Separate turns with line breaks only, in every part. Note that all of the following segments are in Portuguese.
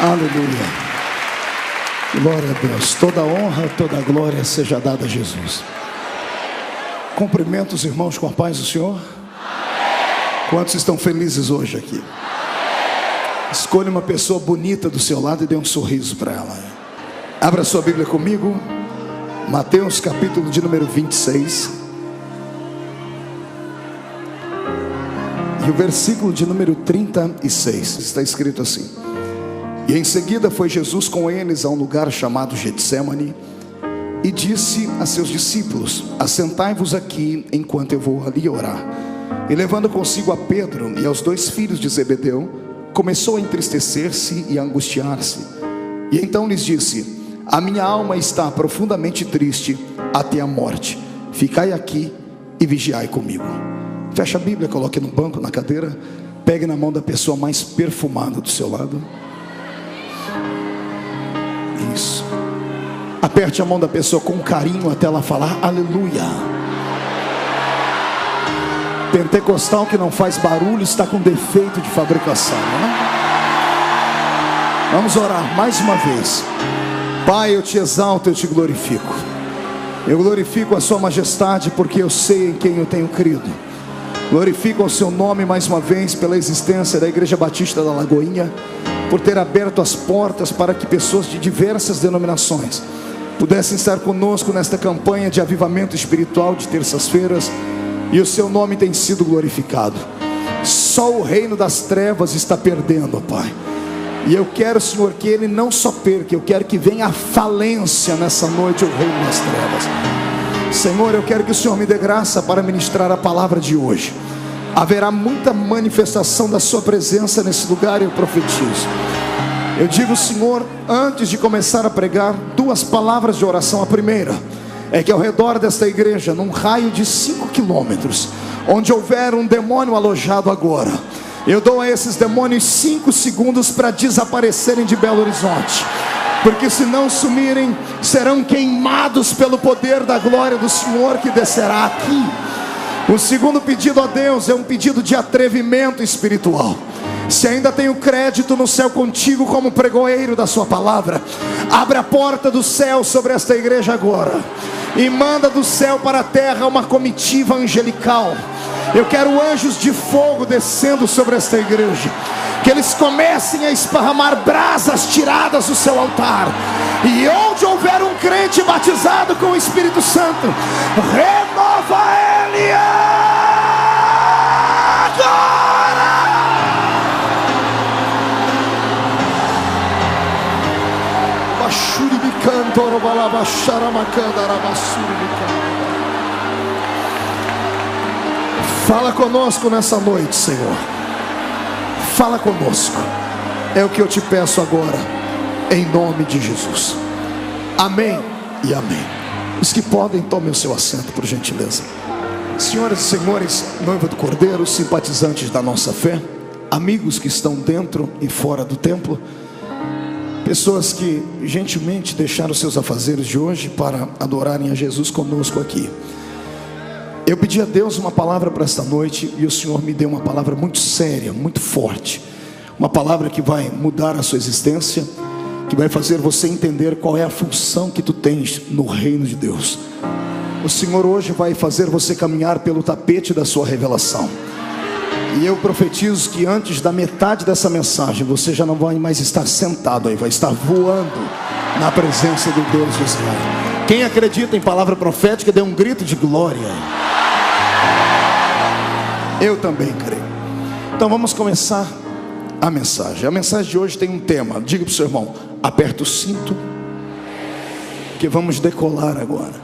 Aleluia. Glória a Deus. Toda honra, toda glória seja dada a Jesus. Cumprimento os irmãos com a paz do Senhor. Quantos estão felizes hoje aqui? Escolha uma pessoa bonita do seu lado e dê um sorriso para ela. Abra sua Bíblia comigo. Mateus capítulo de número 26. E o versículo de número 36. Está escrito assim: E em seguida foi Jesus com eles a um lugar chamado Getsemane, e disse a seus discípulos: Assentai-vos aqui enquanto eu vou ali orar. E levando consigo a Pedro e aos 2 filhos de Zebedeu, começou a entristecer-se e a angustiar-se. E então lhes disse: A minha alma está profundamente triste até a morte. Ficai aqui e vigiai comigo. Feche a Bíblia, coloque no banco, na cadeira. Pegue na mão da pessoa mais perfumada do seu lado. Isso. Aperte a mão da pessoa com carinho até ela falar aleluia. Pentecostal que não faz barulho está com defeito de fabricação, né? Vamos orar mais uma vez. Pai, eu te exalto, eu te glorifico. Eu glorifico a sua majestade, porque eu sei em quem eu tenho crido. Glorifico o seu nome mais uma vez pela existência da Igreja Batista da Lagoinha, por ter aberto as portas para que pessoas de diversas denominações pudessem estar conosco nesta campanha de avivamento espiritual de terças-feiras. E o seu nome tem sido glorificado. Só o reino das trevas está perdendo, Pai. E eu quero, Senhor, que ele não só perca, eu quero que venha a falência nessa noite, o reino das trevas. Senhor, eu quero que o Senhor me dê graça para ministrar a palavra de hoje. Haverá muita manifestação da sua presença nesse lugar, eu profetizo. Eu digo, Senhor, antes de começar a pregar, 2 palavras de oração. A primeira é que ao redor desta igreja, num raio de 5 quilômetros, onde houver um demônio alojado agora, eu dou a esses demônios 5 segundos para desaparecerem de Belo Horizonte, porque se não sumirem, serão queimados pelo poder da glória do Senhor que descerá aqui. O segundo pedido a Deus é um pedido de atrevimento espiritual. Se ainda tenho crédito no céu contigo como pregoeiro da sua palavra, abre a porta do céu sobre esta igreja agora e manda do céu para a terra uma comitiva angelical. Eu quero anjos de fogo descendo sobre esta igreja, que eles comecem a esparramar brasas tiradas do seu altar. E onde houver um crente batizado com o Espírito Santo, renova ele agora. Bashuri bicanto robala bashara macanda rabasuri bicanto. Fala conosco nessa noite, Senhor. Fala conosco. É o que eu te peço agora, em nome de Jesus. Amém e amém. Os que podem, tomem o seu assento, por gentileza. Senhoras e senhores, noiva do Cordeiro, simpatizantes da nossa fé, amigos que estão dentro e fora do templo, pessoas que gentilmente deixaram seus afazeres de hoje para adorarem a Jesus conosco aqui. Eu pedi a Deus uma palavra para esta noite, e o Senhor me deu uma palavra muito séria, muito forte. Uma palavra que vai mudar a sua existência, que vai fazer você entender qual é a função que tu tens no reino de Deus. O Senhor hoje vai fazer você caminhar pelo tapete da sua revelação. E eu profetizo que antes da metade dessa mensagem, você já não vai mais estar sentado aí, vai estar voando na presença do Deus de Israel. Quem acredita em palavra profética, dê um grito de glória. Eu também creio. Então vamos começar a mensagem. A mensagem de hoje tem um tema. Diga para o seu irmão: aperta o cinto, que vamos decolar agora.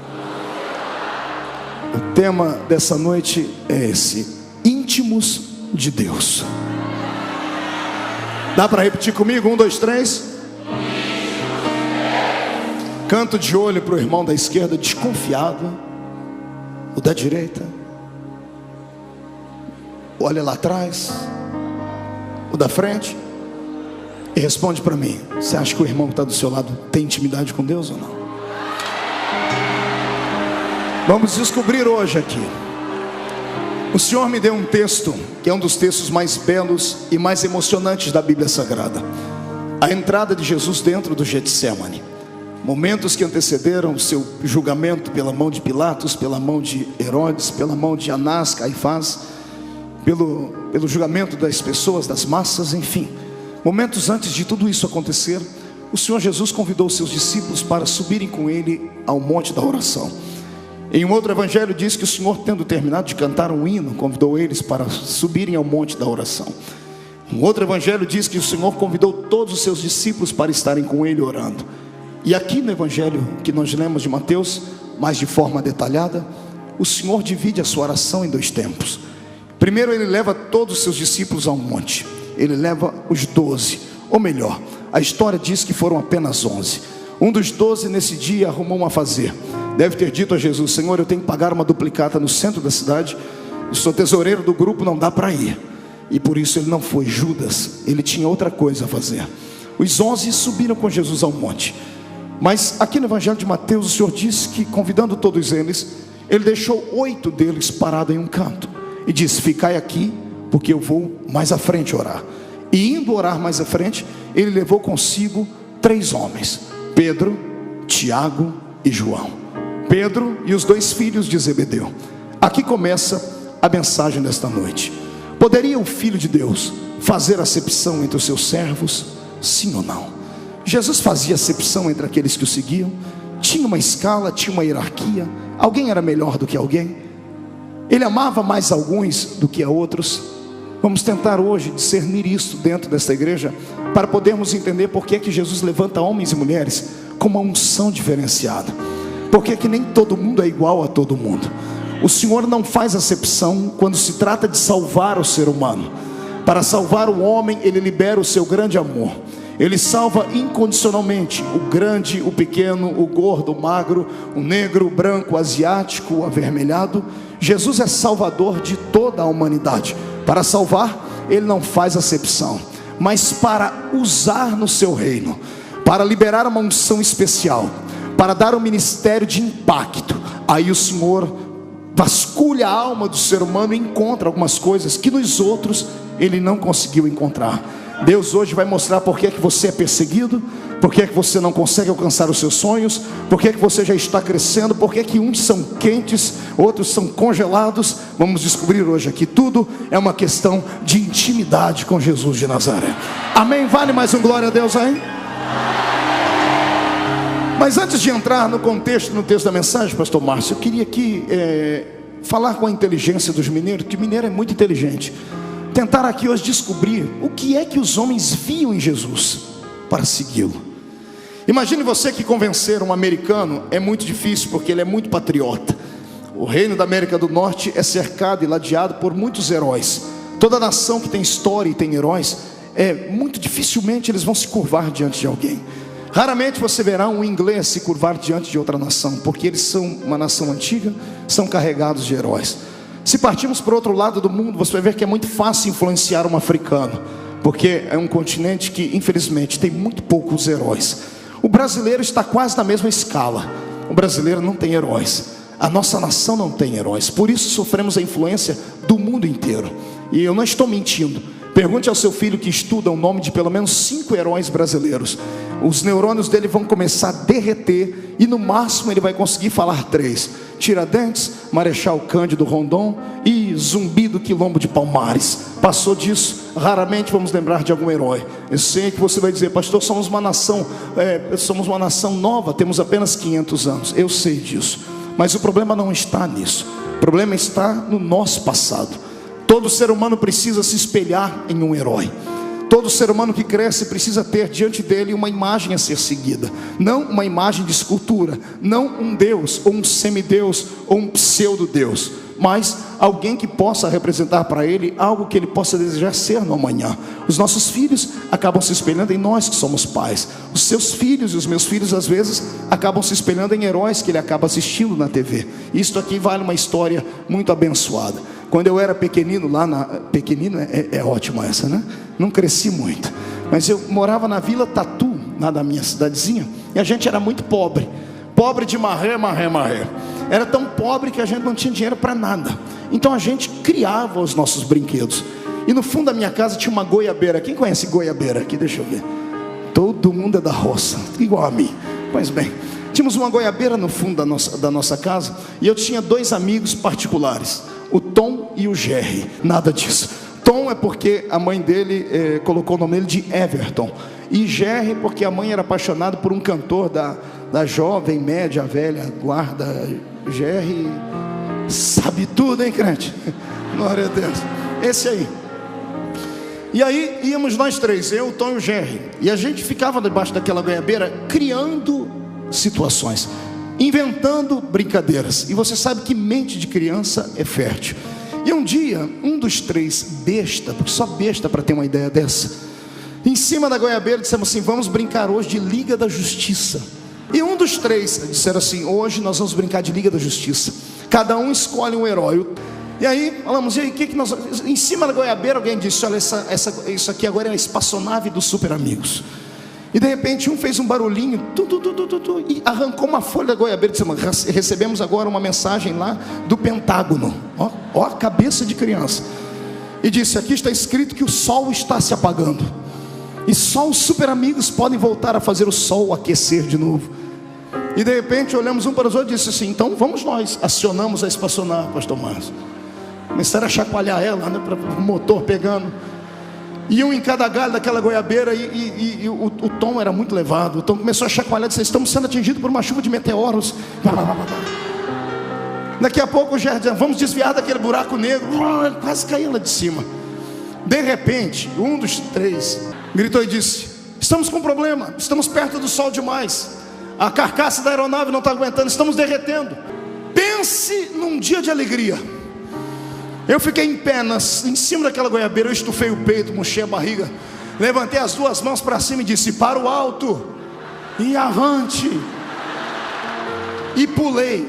O tema dessa noite é esse: íntimos de Deus. Dá para repetir comigo? 1, 2, 3. Canto de olho para o irmão da esquerda desconfiado, o da direita. Olha lá atrás, o da frente, e responde para mim: você acha que o irmão que está do seu lado tem intimidade com Deus ou não? Vamos descobrir hoje aqui. O Senhor me deu um texto que é um dos textos mais belos e mais emocionantes da Bíblia Sagrada. A entrada de Jesus dentro do Getsemane, momentos que antecederam o seu julgamento pela mão de Pilatos, pela mão de Herodes, pela mão de Anás, Caifás, pelo julgamento das pessoas, das massas, enfim. Momentos antes de tudo isso acontecer, o Senhor Jesus convidou os seus discípulos para subirem com ele ao monte da oração. Em um outro evangelho diz que o Senhor, tendo terminado de cantar um hino, convidou eles para subirem ao monte da oração. Um outro evangelho diz que o Senhor convidou todos os seus discípulos para estarem com ele orando. E aqui no evangelho que nós lemos de Mateus, mais de forma detalhada, o Senhor divide a sua oração em 2 tempos. Primeiro ele leva todos os seus discípulos ao monte. Ele leva os 12, ou melhor, a história diz que foram apenas 11. Um dos 12 nesse dia arrumou um afazer. Deve ter dito a Jesus: Senhor, eu tenho que pagar uma duplicata no centro da cidade, eu sou tesoureiro do grupo, não dá para ir. E por isso ele não foi. Judas, ele tinha outra coisa a fazer. Os 11 subiram com Jesus ao monte. Mas aqui no evangelho de Mateus, o Senhor disse que, convidando todos eles, ele deixou 8 deles parados em um canto e disse: ficai aqui, porque eu vou mais à frente orar. E indo orar mais à frente, ele levou consigo 3 homens: Pedro, Tiago e João. Pedro e os 2 filhos de Zebedeu. Aqui começa a mensagem desta noite. Poderia o Filho de Deus fazer acepção entre os seus servos? Sim ou não? Jesus fazia acepção entre aqueles que o seguiam? Tinha uma escala, tinha uma hierarquia? Alguém era melhor do que alguém? Ele amava mais alguns do que a outros? Vamos tentar hoje discernir isso dentro desta igreja, para podermos entender por que Jesus levanta homens e mulheres com uma unção diferenciada. Porque que nem todo mundo é igual a todo mundo. O Senhor não faz acepção quando se trata de salvar o ser humano. Para salvar o homem, Ele libera o seu grande amor. Ele salva incondicionalmente o grande, o pequeno, o gordo, o magro, o negro, o branco, o asiático, o avermelhado. Jesus é salvador de toda a humanidade. Para salvar, Ele não faz acepção, mas para usar no seu reino, para liberar uma unção especial, para dar um ministério de impacto. Aí o Senhor vasculha a alma do ser humano e encontra algumas coisas que nos outros Ele não conseguiu encontrar. Deus hoje vai mostrar por que é que você é perseguido, por que é que você não consegue alcançar os seus sonhos, por que é que você já está crescendo, por que é que uns são quentes, outros são congelados. Vamos descobrir hoje aqui. Tudo é uma questão de intimidade com Jesus de Nazaré. Amém? Vale mais um glória a Deus aí? Mas antes de entrar no contexto, no texto da mensagem, pastor Márcio, eu queria aqui falar com a inteligência dos mineiros, que mineiro é muito inteligente. Tentar aqui hoje descobrir o que é que os homens viam em Jesus para segui-lo. Imagine você que convencer um americano é muito difícil, porque ele é muito patriota. O reino da América do Norte é cercado e ladeado por muitos heróis. Toda nação que tem história e tem heróis, muito dificilmente eles vão se curvar diante de alguém. Raramente você verá um inglês se curvar diante de outra nação, porque eles são uma nação antiga, são carregados de heróis. Se partirmos para o outro lado do mundo, você vai ver que é muito fácil influenciar um africano, porque é um continente que infelizmente tem muito poucos heróis. O brasileiro está quase na mesma escala. O brasileiro não tem heróis, a nossa nação não tem heróis. Por isso sofremos a influência do mundo inteiro. E eu não estou mentindo. Pergunte ao seu filho que estuda o nome de pelo menos 5 heróis brasileiros. Os neurônios dele vão começar a derreter, e no máximo ele vai conseguir falar 3: Tiradentes, Marechal Cândido Rondon e Zumbi do Quilombo de Palmares. Passou disso, raramente vamos lembrar de algum herói. Eu sei que você vai dizer: pastor, somos uma nação nova, temos apenas 500 anos. Eu sei disso, mas o problema não está nisso. O problema está no nosso passado. Todo ser humano precisa se espelhar em um herói. Todo ser humano que cresce precisa ter diante dele uma imagem a ser seguida. Não uma imagem de escultura, não um Deus, ou um semideus, ou um pseudo-deus, mas alguém que possa representar para ele algo que ele possa desejar ser no amanhã. Os nossos filhos acabam se espelhando em nós que somos pais. Os seus filhos e os meus filhos às vezes acabam se espelhando em heróis que ele acaba assistindo na TV. Isto aqui vale uma história muito abençoada. Quando eu era pequenino, pequenino é ótima essa, né? Não cresci muito, mas eu morava na Vila Tatu, lá da minha cidadezinha, e a gente era muito pobre. Pobre de marré. Era tão pobre que a gente não tinha dinheiro para nada. Então a gente criava os nossos brinquedos. E no fundo da minha casa tinha uma goiabeira. Quem conhece goiabeira aqui? Deixa eu ver. Todo mundo é da roça, igual a mim. Pois bem, tínhamos uma goiabeira no fundo da nossa casa, e eu tinha 2 amigos particulares, o Tom e o Jerry. Nada disso. Tom é porque a mãe dele colocou o nome dele de Everton, e Jerry porque a mãe era apaixonada por um cantor da jovem, média, velha guarda. Jerry sabe tudo, hein, crente? Glória a Deus. Esse aí. E aí íamos nós 3, eu, o Tom e o Jerry, e a gente ficava debaixo daquela goiabeira criando situações, inventando brincadeiras. E você sabe que mente de criança é fértil. E um dia, um dos 3, besta, porque só besta para ter uma ideia dessa, em cima da goiabeira dissemos assim: vamos brincar hoje de Liga da Justiça. E um dos 3 disseram assim: hoje nós vamos brincar de Liga da Justiça. Cada um escolhe um herói. E aí falamos: e aí, que nós... Em cima da goiabeira alguém disse: olha, isso aqui agora é a espaçonave dos Super Amigos. E de repente um fez um barulhinho, e arrancou uma folha da goiabeira e disse: recebemos agora uma mensagem lá do Pentágono. Ó a cabeça de criança. E disse: aqui está escrito que o sol está se apagando, e só os Super Amigos podem voltar a fazer o sol aquecer de novo. E de repente olhamos um para os outros e disse assim: então vamos nós. Acionamos a espaçonave, pastor Márcio. Começaram a chacoalhar ela, né, para o motor pegando. E um em cada galho daquela goiabeira. E o Tom era muito levado. O Tom começou a chacoalhar e disse: estamos sendo atingidos por uma chuva de meteoros. Daqui a pouco o Jerry disse: vamos desviar daquele buraco negro. Quase caiu lá de cima. De repente, um dos 3 gritou e disse: estamos com um problema, estamos perto do sol demais, a carcaça da aeronave não está aguentando, estamos derretendo. Pense num dia de alegria. Eu fiquei em pé em cima daquela goiabeira, eu estufei o peito, murchei a barriga, levantei as 2 mãos para cima e disse: para o alto e avante. E pulei.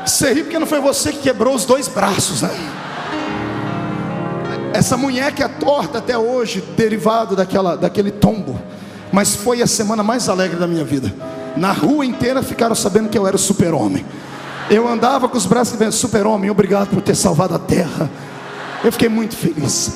Você ri porque não foi você que quebrou os 2 braços, né? Essa munheca é torta até hoje, derivado daquele tombo. Mas foi a semana mais alegre da minha vida. Na rua inteira ficaram sabendo que eu era o super-homem. Eu andava com os braços dizendo: super-homem, obrigado por ter salvado a terra. Eu fiquei muito feliz.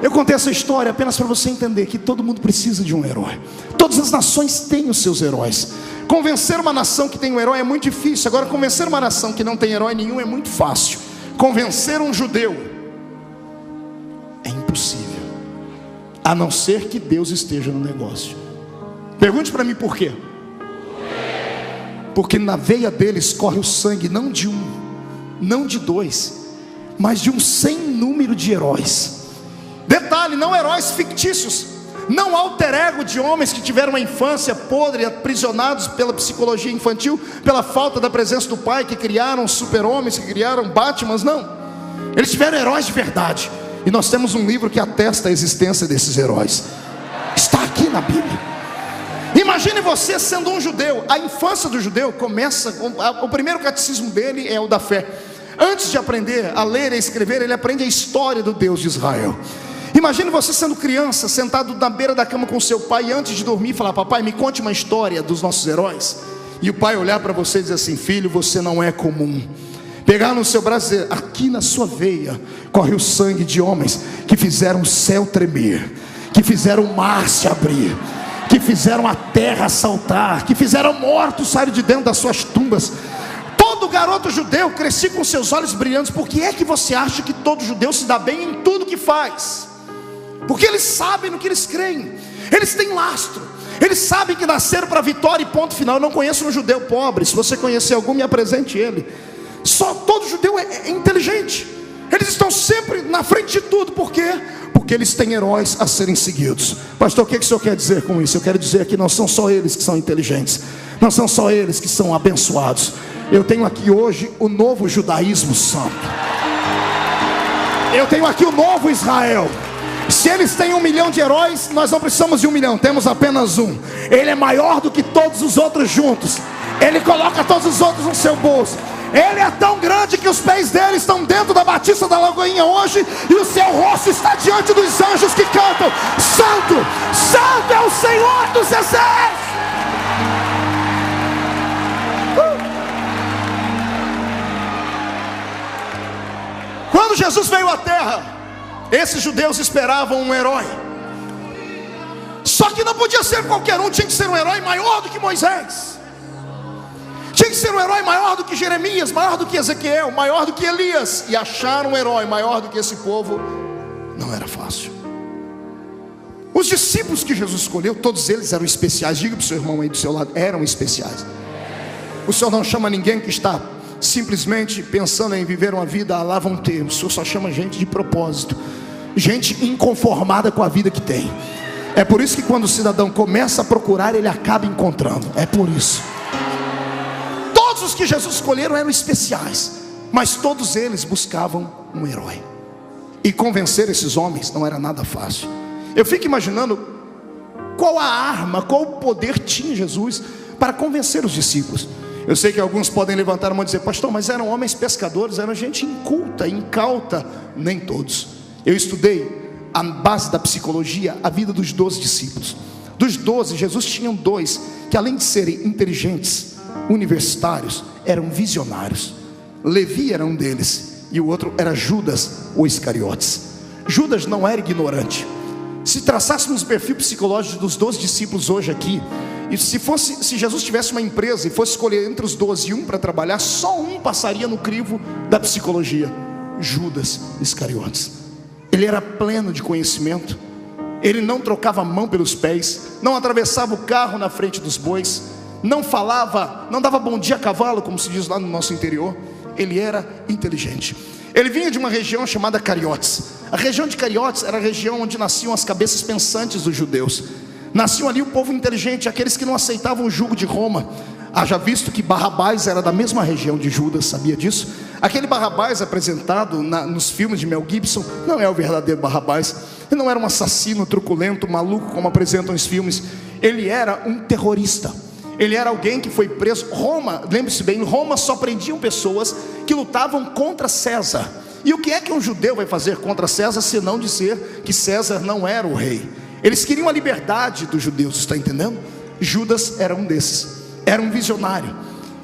Eu contei essa história apenas para você entender que todo mundo precisa de um herói. Todas as nações têm os seus heróis. Convencer uma nação que tem um herói é muito difícil. Agora, convencer uma nação que não tem herói nenhum é muito fácil. Convencer um judeu é impossível, a não ser que Deus esteja no negócio. Pergunte para mim por quê? Porque na veia deles corre o sangue não de um, não de 2, mas de um sem número de heróis. Detalhe, não heróis fictícios, não alter ego de homens que tiveram uma infância podre, aprisionados pela psicologia infantil, pela falta da presença do pai, que criaram super-homens, que criaram Batmans. Não, eles tiveram heróis de verdade. E nós temos um livro que atesta a existência desses heróis. Está aqui na Bíblia. Imagine você sendo um judeu. A infância do judeu começa, o primeiro catecismo dele é o da fé. Antes de aprender a ler e a escrever, ele aprende a história do Deus de Israel. Imagine você sendo criança, sentado na beira da cama com seu pai, e antes de dormir falar: papai, me conte uma história dos nossos heróis. E o pai olhar para você e dizer assim: filho, você não é comum. Pegar no seu braço e dizer: aqui na sua veia corre o sangue de homens que fizeram o céu tremer, que fizeram o mar se abrir, que fizeram a terra saltar, que fizeram mortos sair de dentro das suas tumbas. Todo garoto judeu crescia com seus olhos brilhantes. Por que é que você acha que todo judeu se dá bem em tudo que faz? Porque eles sabem no que eles creem, eles têm lastro, eles sabem que nasceram para a vitória e ponto final. Eu não conheço um judeu pobre. Se você conhecer algum, me apresente ele. Só todo judeu é inteligente. Eles estão sempre na frente de tudo. Por quê? Porque eles têm heróis a serem seguidos. Pastor, o que o senhor quer dizer com isso? Eu quero dizer que não são só eles que são inteligentes, não são só eles que são abençoados. Eu tenho aqui hoje o novo judaísmo santo. Eu tenho aqui o novo Israel. Se eles têm 1 milhão de heróis, nós não precisamos de 1 milhão, temos apenas um. Ele é maior do que todos os outros juntos. Ele coloca todos os outros no seu bolso. Ele é tão grande que os pés dele estão dentro da Batista da Lagoinha hoje, e o seu rosto está diante dos anjos que cantam: Santo, Santo é o Senhor dos exércitos. Quando Jesus veio à terra, Esses judeus esperavam um herói. Só que não podia ser qualquer um, tinha que ser um herói maior do que Moisés. Tinha que ser um herói maior do que Jeremias, maior do que Ezequiel, maior do que Elias. E achar um herói maior do que esse povo não era fácil. Os discípulos que Jesus escolheu, todos eles eram especiais. Diga para o seu irmão aí do seu lado, eram especiais. O Senhor não chama ninguém que está simplesmente pensando em viver uma vida lá vão ter. O Senhor só chama gente de propósito, gente inconformada com a vida que tem. É por isso que quando o cidadão começa a procurar, ele acaba encontrando. É por isso. Todos os que Jesus escolheram eram especiais, mas todos eles buscavam um herói. E convencer esses homens não era nada fácil. Eu fico imaginando qual a arma, qual o poder tinha Jesus para convencer os discípulos. Eu sei que alguns podem levantar a mão e dizer: pastor, mas eram homens pescadores, eram gente inculta, incauta. Nem todos. Eu estudei a base da psicologia, a vida dos 12 discípulos. Dos 12, Jesus tinha 2 que, além de serem inteligentes, universitários, eram visionários. Levi era um deles, e o outro era Judas, o Iscariotes. Judas não era ignorante. Se traçássemos o perfil psicológico dos 12 discípulos hoje aqui, e se Jesus tivesse uma empresa e fosse escolher entre os 12 um para trabalhar, só um passaria no crivo da psicologia: Judas Iscariotes. Ele era pleno de conhecimento. Ele não trocava a mão pelos pés, não atravessava o carro na frente dos bois, não falava, não dava bom dia a cavalo, como se diz lá no nosso interior. Ele era inteligente. Ele vinha de uma região chamada Cariotes. A região de Cariotes era a região onde nasciam as cabeças pensantes dos judeus. Nasciam ali o povo inteligente, aqueles que não aceitavam o jugo de Roma. Haja visto que Barrabás era da mesma região de Judas, sabia disso? Aquele Barrabás apresentado nos filmes de Mel Gibson não é o verdadeiro Barrabás. Ele não era um assassino truculento, maluco, como apresentam os filmes. Ele era um terrorista. Ele era alguém que foi preso. Roma, lembre-se bem, Roma só prendiam pessoas que lutavam contra César. E o que é que um judeu vai fazer contra César, senão dizer que César não era o rei? Eles queriam a liberdade dos judeus, está entendendo? Judas era um desses, era um visionário.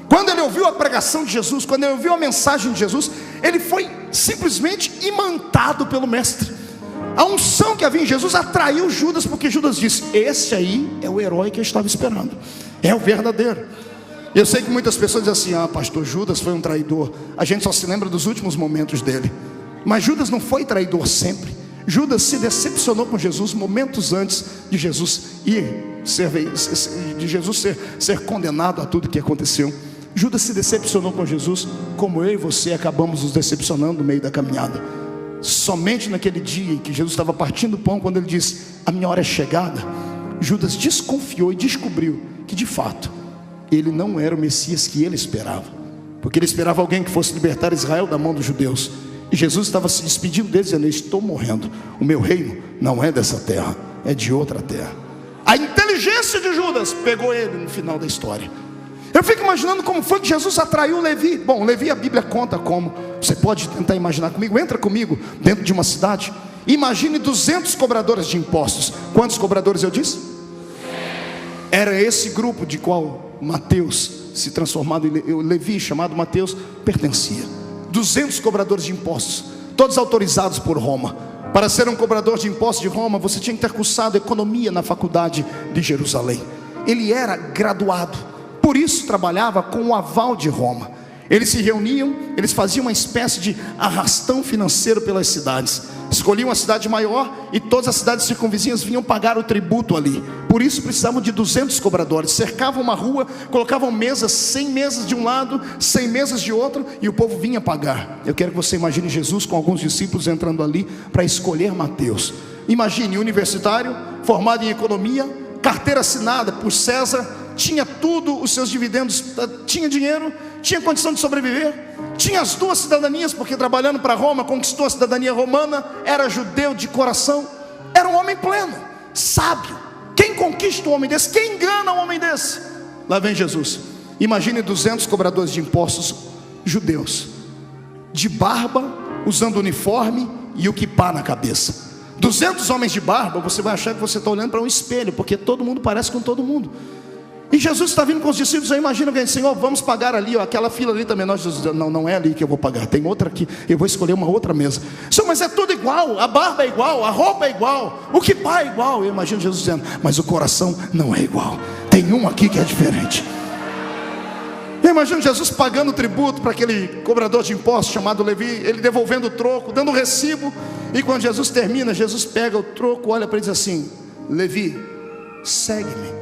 Quando ele ouviu a pregação de Jesus, quando ele ouviu a mensagem de Jesus, ele foi simplesmente imantado pelo mestre. A unção que havia em Jesus atraiu Judas, porque Judas disse: esse aí é o herói que eu estava esperando, é o verdadeiro. Eu sei que muitas pessoas dizem assim: ah, pastor, Judas foi um traidor. A gente só se lembra dos últimos momentos dele. Mas Judas não foi traidor sempre. Judas se decepcionou com Jesus momentos antes de Jesus ser condenado a tudo que aconteceu. Judas se decepcionou com Jesus, como eu e você acabamos nos decepcionando no meio da caminhada. Somente naquele dia em que Jesus estava partindo o pão, quando ele disse: a minha hora é chegada, Judas desconfiou e descobriu que de fato ele não era o Messias que ele esperava, porque ele esperava alguém que fosse libertar Israel da mão dos judeus. E Jesus estava se despedindo deles, dizendo: estou morrendo, o meu reino não é dessa terra, é de outra terra. A inteligência de Judas pegou ele no final da história. Eu fico imaginando como foi que Jesus atraiu Levi. Bom, Levi, a Bíblia conta como. Você pode tentar imaginar comigo. Entra comigo dentro de uma cidade. Imagine 200 cobradores de impostos. Quantos cobradores eu disse? Era esse grupo de qual Mateus, se transformado em Levi, chamado Mateus, pertencia. 200 cobradores de impostos, todos autorizados por Roma. Para ser um cobrador de impostos de Roma, você tinha que ter cursado economia na faculdade de Jerusalém. Ele era graduado, por isso trabalhava com o aval de Roma. Eles se reuniam, eles faziam uma espécie de arrastão financeiro pelas cidades. Escolhiam a cidade maior e todas as cidades circunvizinhas vinham pagar o tributo ali. Por isso precisavam de 200 cobradores. Cercavam uma rua, colocavam mesas, 100 mesas de um lado, 100 mesas de outro, e o povo vinha pagar. Eu quero que você imagine Jesus com alguns discípulos entrando ali para escolher Mateus. Imagine, universitário, formado em economia, carteira assinada por César, tinha tudo, os seus dividendos, tinha dinheiro, tinha condição de sobreviver, tinha as 2 cidadanias, porque trabalhando para Roma, conquistou a cidadania romana, era judeu de coração, era um homem pleno, sábio. Quem conquista um homem desse? Quem engana um homem desse? Lá vem Jesus. Imagine 200 cobradores de impostos judeus, de barba, usando uniforme e o quipá na cabeça. 200 homens de barba, você vai achar que você está olhando para um espelho, porque todo mundo parece com todo mundo. E Jesus está vindo com os discípulos. Aí imagina alguém, Senhor, vamos pagar ali, ó, aquela fila ali também. Nós, Jesus, não é ali que eu vou pagar, tem outra aqui, eu vou escolher uma outra mesa. Senhor, mas é tudo igual, a barba é igual, a roupa é igual, o kippah é igual. Eu imagino Jesus dizendo, mas o coração não é igual, tem um aqui que é diferente. Eu imagino Jesus pagando tributo para aquele cobrador de impostos chamado Levi, ele devolvendo o troco, dando o recibo. E quando Jesus termina, Jesus pega o troco, olha para ele e diz assim, Levi, segue-me.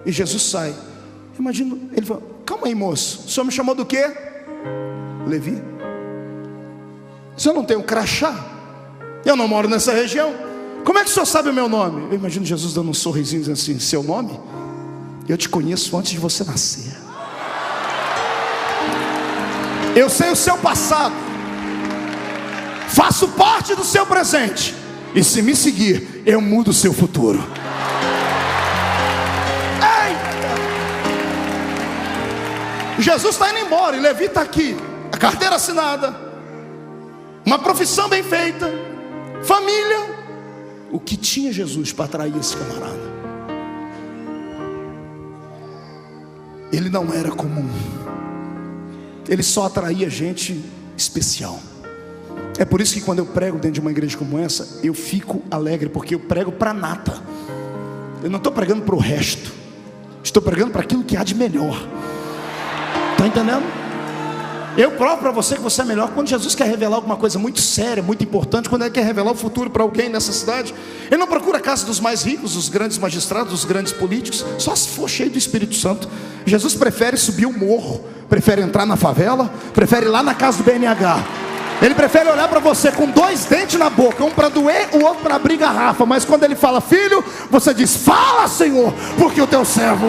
E Jesus sai. Imagina, ele fala, calma aí, moço, o senhor me chamou do quê? Levi. O senhor não tem um crachá? Eu não moro nessa região. Como é que o senhor sabe o meu nome? Eu imagino Jesus dando um sorrisinho dizendo assim, seu nome? Eu te conheço antes de você nascer. Eu sei o seu passado, faço parte do seu presente, e se me seguir, eu mudo o seu futuro. Jesus está indo embora e Levi está aqui, a carteira assinada, uma profissão bem feita, família. O que tinha Jesus para atrair esse camarada? Ele não era comum, ele só atraía gente especial. É por isso que quando eu prego dentro de uma igreja como essa, eu fico alegre, porque eu prego para a nata. Eu não estou pregando para o resto, estou pregando para aquilo que há de melhor. Está entendendo? Eu provo para você que você é melhor. Quando Jesus quer revelar alguma coisa muito séria, muito importante, quando Ele quer revelar o futuro para alguém nessa cidade, Ele não procura a casa dos mais ricos, dos grandes magistrados, dos grandes políticos, só se for cheio do Espírito Santo. Jesus prefere subir o morro, prefere entrar na favela, prefere ir lá na casa do BNH. Ele prefere olhar para você com 2 dentes na boca, um para doer, o outro para abrir garrafa. Mas quando Ele fala, filho, você diz, fala, Senhor, porque o teu servo...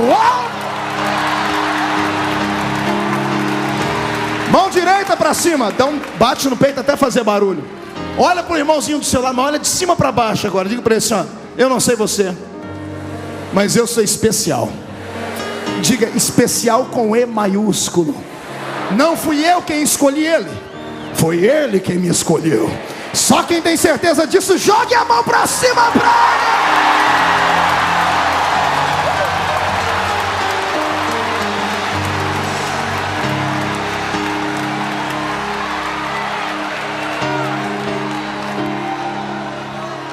Mão direita para cima, dá um bate no peito até fazer barulho. Olha para o irmãozinho do seu lado, mas olha de cima para baixo agora. Diga para ele assim, ó, eu não sei você, mas eu sou especial. Diga, especial com E maiúsculo. Não fui eu quem escolhi ele, foi ele quem me escolheu. Só quem tem certeza disso, jogue a mão para cima para ele.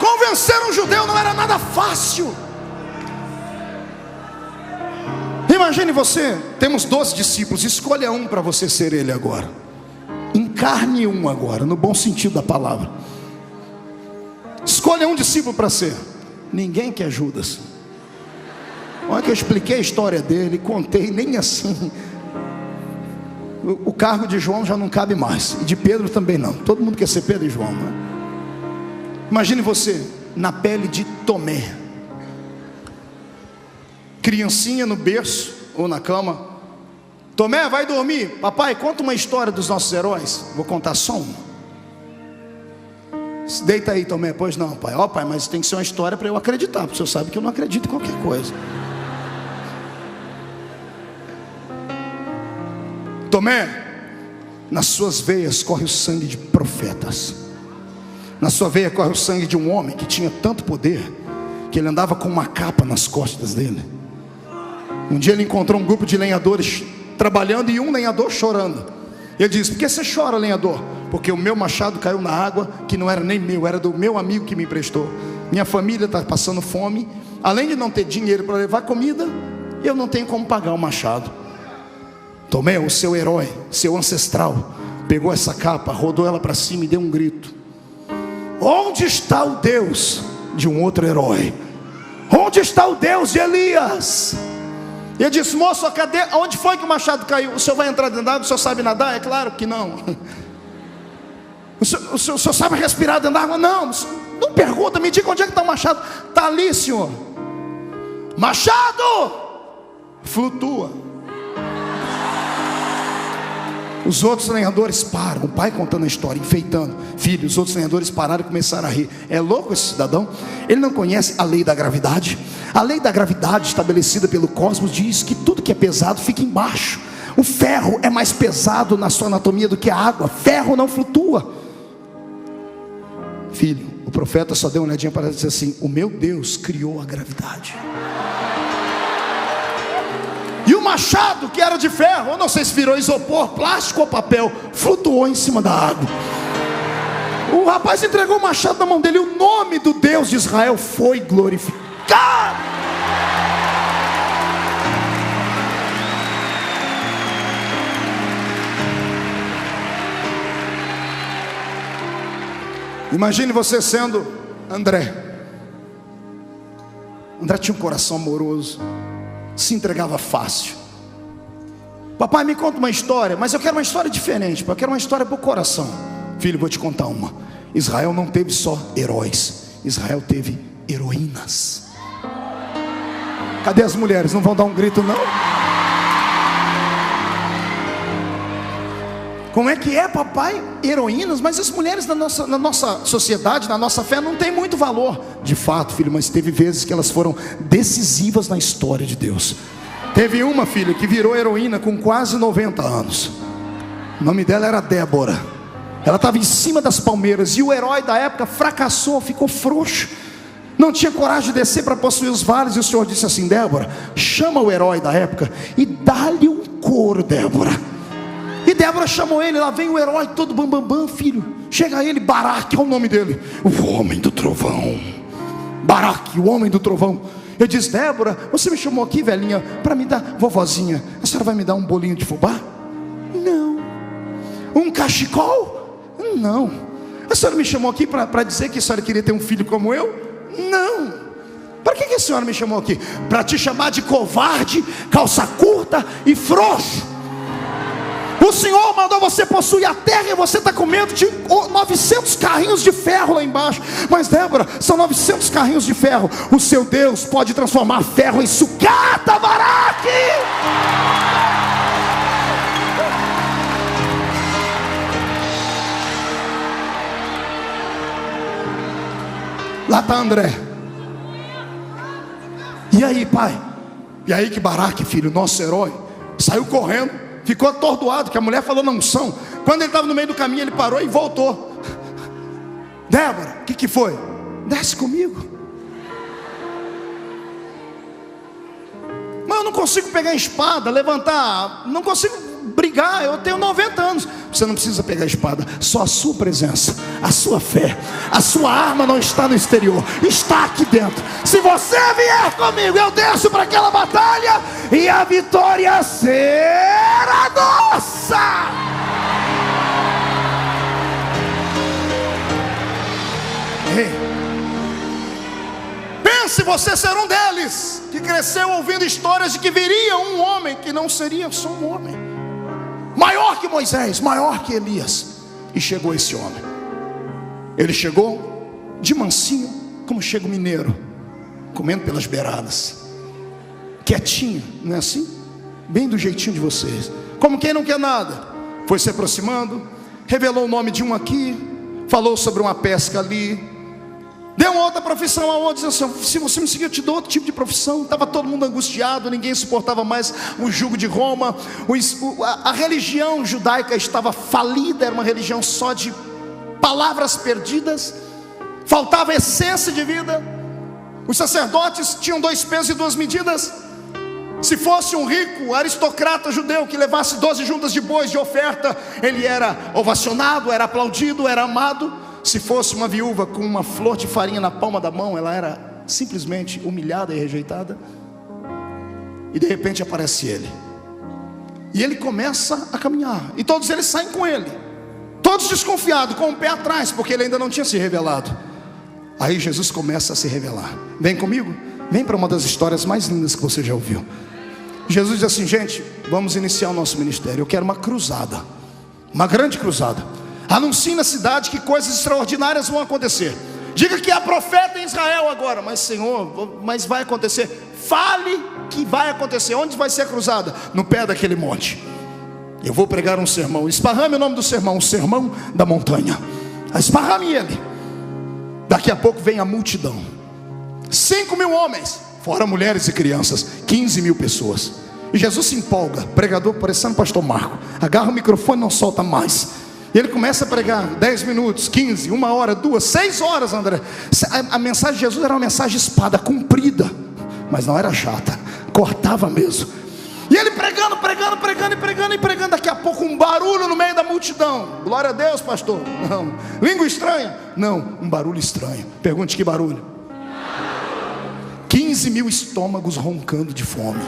Convencer um judeu não era nada fácil. Imagine você, temos 12 discípulos, escolha um para você ser ele agora. Encarne um agora, no bom sentido da palavra. Escolha um discípulo para ser. Ninguém quer Judas. Olha que eu expliquei a história dele, contei, nem assim. O cargo de João já não cabe mais, e de Pedro também não. Todo mundo quer ser Pedro e João, né? Imagine você na pele de Tomé, criancinha no berço ou na cama. Tomé, vai dormir. Papai, conta uma história dos nossos heróis. Vou contar só uma. Deita aí, Tomé. Pois não, pai. Ó, pai, mas tem que ser uma história para eu acreditar, porque o senhor sabe que eu não acredito em qualquer coisa. Tomé, nas suas veias corre o sangue de profetas. Na sua veia corre o sangue de um homem que tinha tanto poder, que ele andava com uma capa nas costas dele. Um dia ele encontrou um grupo de lenhadores trabalhando e um lenhador chorando. Ele disse, por que você chora, lenhador? Porque o meu machado caiu na água, que não era nem meu, era do meu amigo que me emprestou. Minha família está passando fome, além de não ter dinheiro para levar comida, eu não tenho como pagar o machado. Tomé, o seu herói, seu ancestral, pegou essa capa, rodou ela para cima e deu um grito. Onde está o Deus de um outro herói? Onde está o Deus de Elias? E ele disse, moço, cadê? Onde foi que o machado caiu? O senhor vai entrar dentro d'água? O senhor sabe nadar? É claro que não. O senhor sabe respirar dentro d'água? Não. Não pergunta, me diga onde é que está o machado. Está ali, senhor. Machado! Flutua. Os outros lenhadores param, o pai contando a história, enfeitando. Filho, os outros lenhadores pararam e começaram a rir. É louco esse cidadão? Ele não conhece a lei da gravidade. A lei da gravidade estabelecida pelo cosmos diz que tudo que é pesado fica embaixo. O ferro é mais pesado na sua anatomia do que a água. Ferro não flutua. Filho, o profeta só deu uma olhadinha para dizer assim, o meu Deus criou a gravidade. machado, que era de ferro, eu não sei se virou isopor, plástico ou papel, flutuou em cima da água. O rapaz entregou o machado na mão dele, e o nome do Deus de Israel foi glorificado. Imagine você sendo André. André tinha um coração amoroso, se entregava fácil. Papai, me conta uma história, mas eu quero uma história diferente, eu quero uma história para o coração. Filho, vou te contar uma. Israel não teve só heróis, Israel teve heroínas. Cadê as mulheres? Não vão dar um grito não? Como é que é, papai? Heroínas? Mas as mulheres na nossa sociedade, na nossa fé, não tem muito valor. De fato, filho, mas teve vezes que elas foram decisivas na história de Deus. Teve uma, filha, que virou heroína com quase 90 anos. O nome dela era Débora. Ela estava em cima das palmeiras, e o herói da época fracassou, ficou frouxo, não tinha coragem de descer para possuir os vales. E o Senhor disse assim: Débora, chama o herói da época e dá-lhe um couro, Débora. E Débora chamou ele, lá vem o herói todo bambambam, filho. Chega ele, Baraque é o nome dele, o homem do trovão. Baraque, o homem do trovão. Eu disse: Débora, você me chamou aqui, velhinha, para me dar, vovozinha, a senhora vai me dar um bolinho de fubá? Não. Um cachecol? Não. A senhora me chamou aqui para dizer que a senhora queria ter um filho como eu? Não. Para que a senhora me chamou aqui? Para te chamar de covarde, calça curta e frouxo. O Senhor mandou você possuir a terra, e você está com medo de 900 carrinhos de ferro lá embaixo. Mas Débora, são 900 carrinhos de ferro. O seu Deus pode transformar ferro em sucata, Baraque. Lá está André. E aí, pai? E aí que Baraque, filho, nosso herói, saiu correndo, ficou atordoado, que a mulher falou na unção. Quando ele estava no meio do caminho, ele parou e voltou. Débora, o que foi? Desce comigo. Mas eu não consigo pegar a espada, levantar, não consigo brigar, eu tenho 90 anos. Você não precisa pegar a espada, só a sua presença, a sua fé, a sua arma não está no exterior, está aqui dentro. Se você vier comigo, eu desço para aquela batalha, e a vitória será nossa. Ei, pense você ser um deles, que cresceu ouvindo histórias de que viria um homem que não seria só um homem, maior que Moisés, maior que Elias. E chegou esse homem. Ele chegou de mansinho, como chega o mineiro, comendo pelas beiradas, quietinho, não é assim? Bem do jeitinho de vocês, como quem não quer nada. Foi se aproximando, revelou o nome de um aqui, falou sobre uma pesca ali, deu uma outra profissão a outro, disse assim: se você me seguir, eu te dou outro tipo de profissão. Estava todo mundo angustiado, ninguém suportava mais o jugo de Roma. A religião judaica estava falida, era uma religião só de palavras perdidas, faltava essência de vida. Os sacerdotes tinham 2 pesos e 2 medidas. Se fosse um rico aristocrata judeu que levasse 12 juntas de bois de oferta, ele era ovacionado, era aplaudido, era amado. Se fosse uma viúva com uma flor de farinha na palma da mão, ela era simplesmente humilhada e rejeitada. E de repente aparece ele, e ele começa a caminhar, e todos eles saem com ele, todos desconfiados, com o pé atrás, porque ele ainda não tinha se revelado. Aí Jesus começa a se revelar. Vem comigo, vem para uma das histórias mais lindas que você já ouviu. Jesus diz assim: gente, vamos iniciar o nosso ministério. Eu quero uma cruzada, uma grande cruzada. Anuncie na cidade que coisas extraordinárias vão acontecer. Diga que há profeta em Israel agora. Mas Senhor, mas vai acontecer. Fale que vai acontecer. Onde vai ser a cruzada? No pé daquele monte. Eu vou pregar um sermão. Esparrame o nome do sermão: o sermão da montanha. Esparrame ele. Daqui a pouco vem a multidão, 5.000 homens, fora mulheres e crianças, 15.000 pessoas. E Jesus se empolga, pregador parecendo pastor Marco, agarra o microfone e não solta mais. E ele começa a pregar 10 minutos, 15, 1 hora, 2, 6 horas, André. A mensagem de Jesus era uma mensagem espada, comprida, mas não era chata, cortava mesmo. E ele prega pregando. Daqui a pouco um barulho no meio da multidão. Glória a Deus, pastor. Não. Língua estranha? Não, um barulho estranho. Pergunte que barulho. 15 mil estômagos roncando de fome.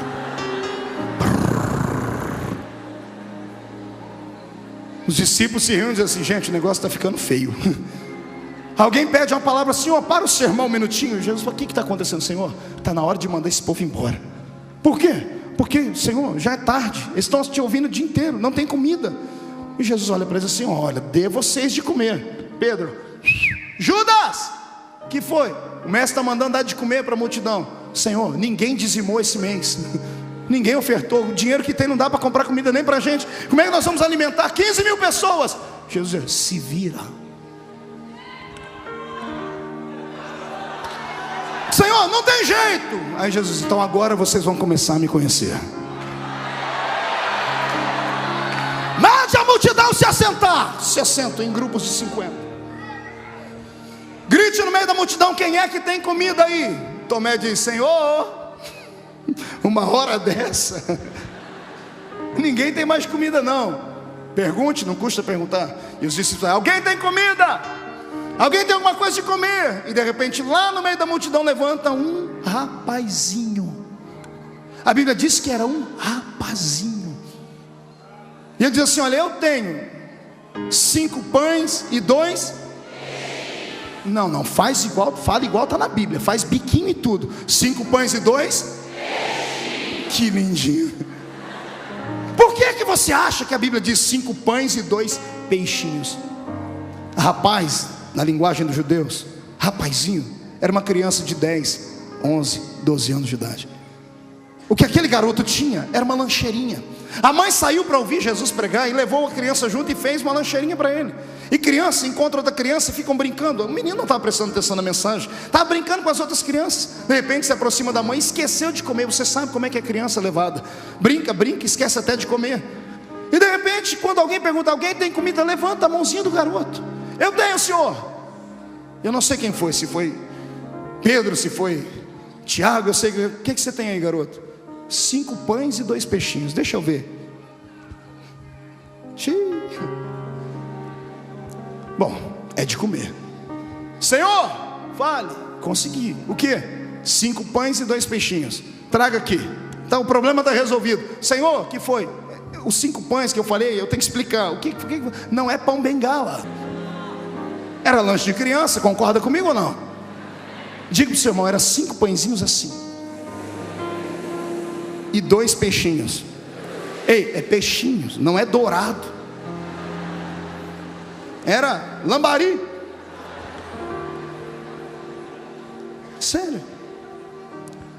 Os discípulos se reúnem e dizem assim: gente, o negócio está ficando feio. Alguém pede uma palavra: Senhor, para o sermão um minutinho. Jesus fala: o que está acontecendo, Senhor? Está na hora de mandar esse povo embora. Por quê? Porque, Senhor, já é tarde, eles estão te ouvindo o dia inteiro, não tem comida. E Jesus olha para eles assim: olha, dê vocês de comer. Pedro: Judas, que foi? O mestre está mandando dar de comer para a multidão. Senhor, ninguém dizimou esse mês, ninguém ofertou, o dinheiro que tem não dá para comprar comida nem para a gente. Como é que nós vamos alimentar 15 mil pessoas? Jesus diz: se vira. Senhor, não tem jeito. Aí Jesus: então agora vocês vão começar a me conhecer. Mande a multidão se assentar. Se assentam em grupos de 50. Grite no meio da multidão: quem é que tem comida aí? Tomé diz: Senhor, uma hora dessa ninguém tem mais comida não. Pergunte, não custa perguntar. E os discípulos: alguém tem comida? Alguém tem alguma coisa de comer? E de repente lá no meio da multidão levanta um rapazinho. A Bíblia diz que era um rapazinho. E ele diz assim: olha, eu tenho 5 pães e 2. Não, faz igual, fala igual está na Bíblia, faz biquinho e tudo. 5 pães e 2. Que lindinho. Por que você acha que a Bíblia diz 5 pães e 2 peixinhos? Rapaz, na linguagem dos judeus, rapazinho, era uma criança de 10, 11, 12 anos de idade. O que aquele garoto tinha era uma lancheirinha. A mãe saiu para ouvir Jesus pregar e levou a criança junto e fez uma lancheirinha para ele. E criança encontra outra criança e ficam brincando. O menino não estava prestando atenção na mensagem, estava brincando com as outras crianças. De repente se aproxima da mãe e esqueceu de comer. Você sabe como é que é criança levada: brinca, esquece até de comer. E de repente, quando alguém pergunta: alguém tem comida? Levanta a mãozinha do garoto: eu tenho, Senhor. Eu não sei quem foi, se foi Pedro, se foi Tiago, eu sei. O que você tem aí, garoto? 5 pães e 2 peixinhos. Deixa eu ver. Bom, é de comer. Senhor, fale. Consegui. O que? 5 pães e 2 peixinhos. Traga aqui. Então o problema está resolvido. Senhor, o que foi? Os 5 pães que eu falei, eu tenho que explicar. O que não é pão bengala. Era lanche de criança, concorda comigo ou não? Diga para o seu irmão: era 5 pãezinhos assim e 2 peixinhos. Ei, é peixinhos, não é dourado. Era lambari. Sério.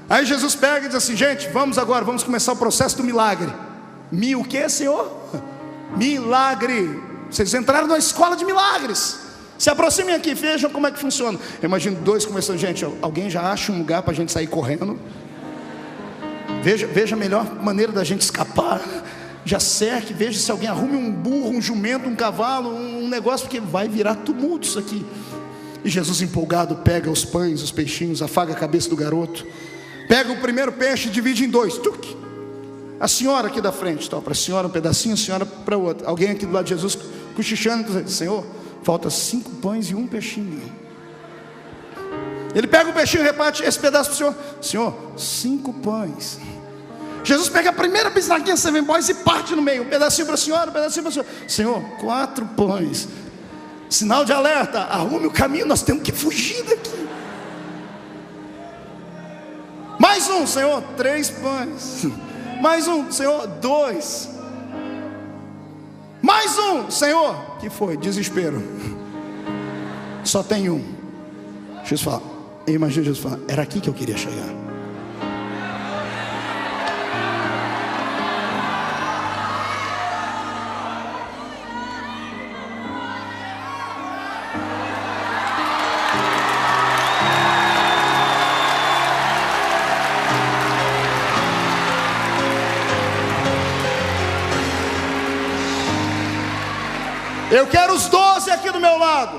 Aí Jesus pega e diz assim: gente, vamos começar o processo do milagre. O que, Senhor? Milagre. Vocês entraram na escola de milagres. Se aproximem aqui, vejam como é que funciona. Eu imagino 2 começando: gente, alguém já acha um lugar para a gente sair correndo? Veja a melhor maneira da gente escapar. Já cerque, veja se alguém arrume um burro, um jumento, um cavalo, um negócio, porque vai virar tumulto isso aqui. E Jesus, empolgado, pega os pães, os peixinhos, afaga a cabeça do garoto, pega o primeiro peixe e divide em 2. Tuc. A senhora aqui da frente, para a senhora um pedacinho, a senhora para o outro. Alguém aqui do lado de Jesus cochichando, dizendo: Senhor, falta 5 pães e 1 peixinho. Ele pega o peixinho e reparte esse pedaço para o Senhor. Senhor, 5 pães. Jesus pega a primeira bisnaguinha 7 boys e parte no meio. Um pedacinho para a senhora, um pedacinho para o Senhor. Senhor, 4 pães. Sinal de alerta: arrume o caminho, nós temos que fugir daqui. Mais um, Senhor, 3 pães. Mais um, Senhor, 2. Mais um, Senhor. Que foi? Desespero. Só tem um. Jesus fala, eu imagino Jesus falar: era aqui que eu queria chegar. Eu quero os 12 aqui do meu lado.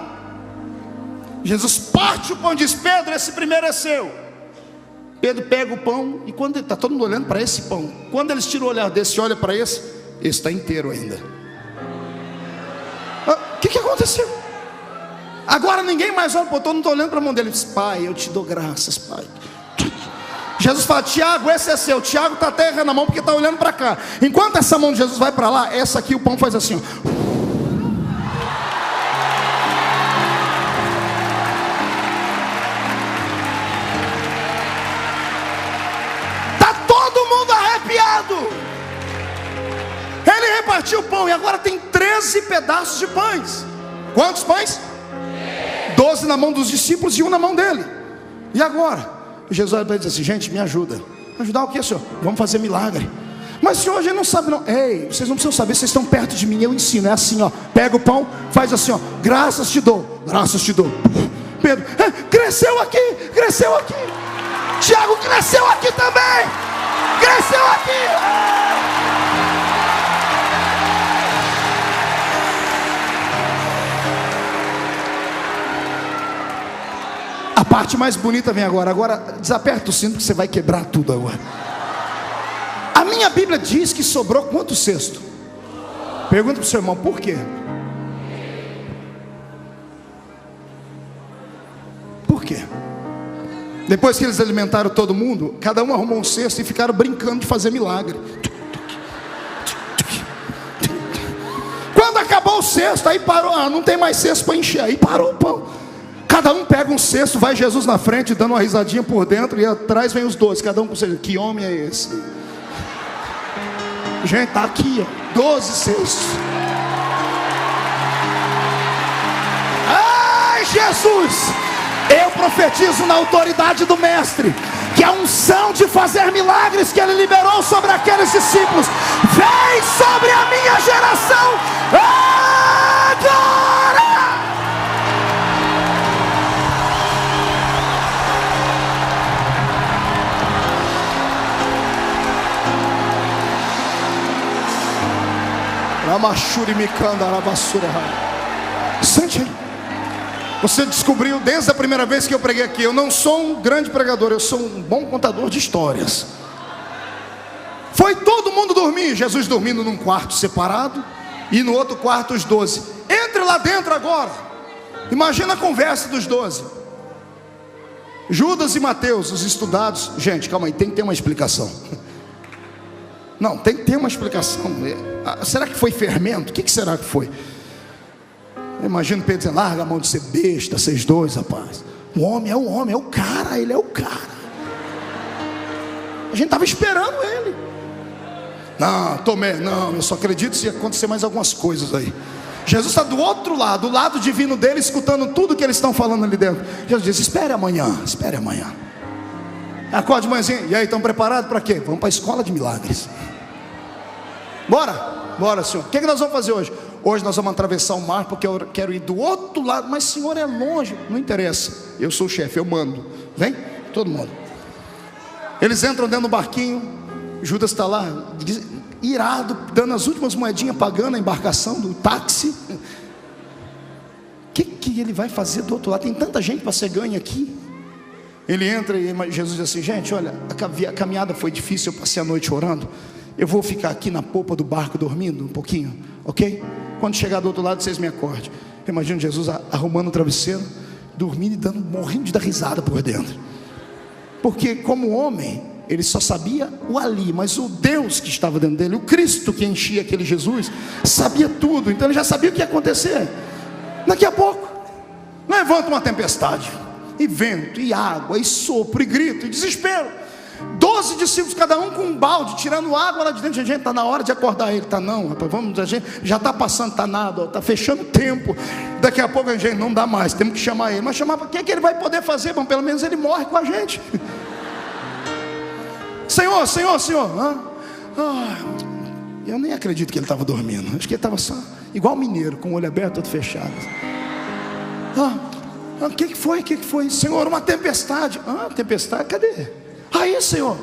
Jesus parte o pão e diz: Pedro, esse primeiro é seu. Pedro pega o pão, e quando está todo mundo olhando para esse pão, quando eles tiram o olhar desse e olham para esse está inteiro ainda. O que aconteceu? Agora ninguém mais olha para o todo mundo, está olhando para a mão dele. Ele diz: Pai, eu te dou graças, Pai. Jesus fala: Tiago, esse é seu. Tiago está até errando a mão porque está olhando para cá. Enquanto essa mão de Jesus vai para lá, essa aqui o pão faz assim, ó. Ele repartiu o pão e agora tem 13 pedaços de pães. Quantos pães? 12 na mão dos discípulos e um na mão dele. E agora? Jesus olha para ele e diz assim: gente, me ajuda. Ajudar o que, senhor? Vamos fazer milagre. Mas senhor, a gente não sabe não. Ei, vocês não precisam saber, vocês estão perto de mim, eu ensino. É assim, ó, pega o pão, faz assim, ó, graças te dou, graças te dou. Pedro, cresceu aqui, cresceu aqui. Tiago cresceu aqui também, cresceu aqui. A parte mais bonita vem agora. Agora desaperta o cinto que você vai quebrar tudo agora. A minha Bíblia diz que sobrou quantos cestos? Pergunta para o seu irmão: por quê? Por quê? Depois que eles alimentaram todo mundo, cada um arrumou um cesto e ficaram brincando de fazer milagre. Quando acabou o cesto, aí parou. Não tem mais cesto para encher. Aí parou o pão. Cada um pega um cesto, vai Jesus na frente, dando uma risadinha por dentro, e atrás vem os 12, cada um com o cesto. Que homem é esse? Gente, está aqui, ó, 12 cestos. Ai, Jesus! Eu profetizo na autoridade do Mestre, que a unção de fazer milagres que Ele liberou sobre aqueles discípulos, vem sobre a minha geração. Agora! Sente aí. Você descobriu desde a primeira vez que eu preguei aqui: eu não sou um grande pregador, eu sou um bom contador de histórias. Foi todo mundo dormir, Jesus dormindo num quarto separado, e no outro quarto os 12. Entre lá dentro agora. Imagina a conversa dos 12. Judas e Mateus, os estudados. Gente, calma aí, tem que ter uma explicação. Não, tem que ter uma explicação. Será que foi fermento? O que será que foi? Eu imagino Pedro dizendo: larga a mão de ser besta, vocês dois, rapaz. O homem é o homem, é o cara, ele é o cara. A gente estava esperando ele. Não, Tomé, não, eu só acredito se acontecer mais algumas coisas aí. Jesus está do outro lado, do lado divino dele, escutando tudo que eles estão falando ali dentro. Jesus diz: espere amanhã, espere amanhã. Acorde de manhãzinha. E aí, estão preparados para quê? Vamos para a escola de milagres. Bora, bora, senhor. O que nós vamos fazer hoje? Hoje nós vamos atravessar o mar, porque eu quero ir do outro lado. Mas senhor, é longe. Não interessa, eu sou o chefe, eu mando. Vem, todo mundo. Eles entram dentro do barquinho. Judas está lá, irado, dando as últimas moedinhas, pagando a embarcação do táxi. O que ele vai fazer do outro lado? Tem tanta gente para ser ganha aqui. Ele entra e Jesus diz assim: gente, olha, a caminhada foi difícil, eu passei a noite orando. Eu vou ficar aqui na popa do barco dormindo um pouquinho, ok? Quando chegar do outro lado, vocês me acordem. Imagina Jesus arrumando o travesseiro, dormindo e morrendo de dar risada por dentro. Porque como homem, ele só sabia o ali, mas o Deus que estava dentro dele, o Cristo que enchia aquele Jesus, sabia tudo. Então ele já sabia o que ia acontecer. Daqui a pouco, levanta uma tempestade, e vento, e água, e sopro, e grito, e desespero. 12 discípulos, cada um com um balde, tirando água lá de dentro. Gente, está na hora de acordar ele. Está não, rapaz, vamos, a gente já está passando, está nada, está fechando o tempo. Daqui a pouco a gente não dá mais, temos que chamar ele. Mas chamar, o que é que ele vai poder fazer? Bom, pelo menos ele morre com a gente. Senhor, eu nem acredito que ele estava dormindo. Acho que ele estava só igual mineiro, com o olho aberto, todo fechado. O que foi? Senhor, uma tempestade. Tempestade, cadê? Aí, senhor,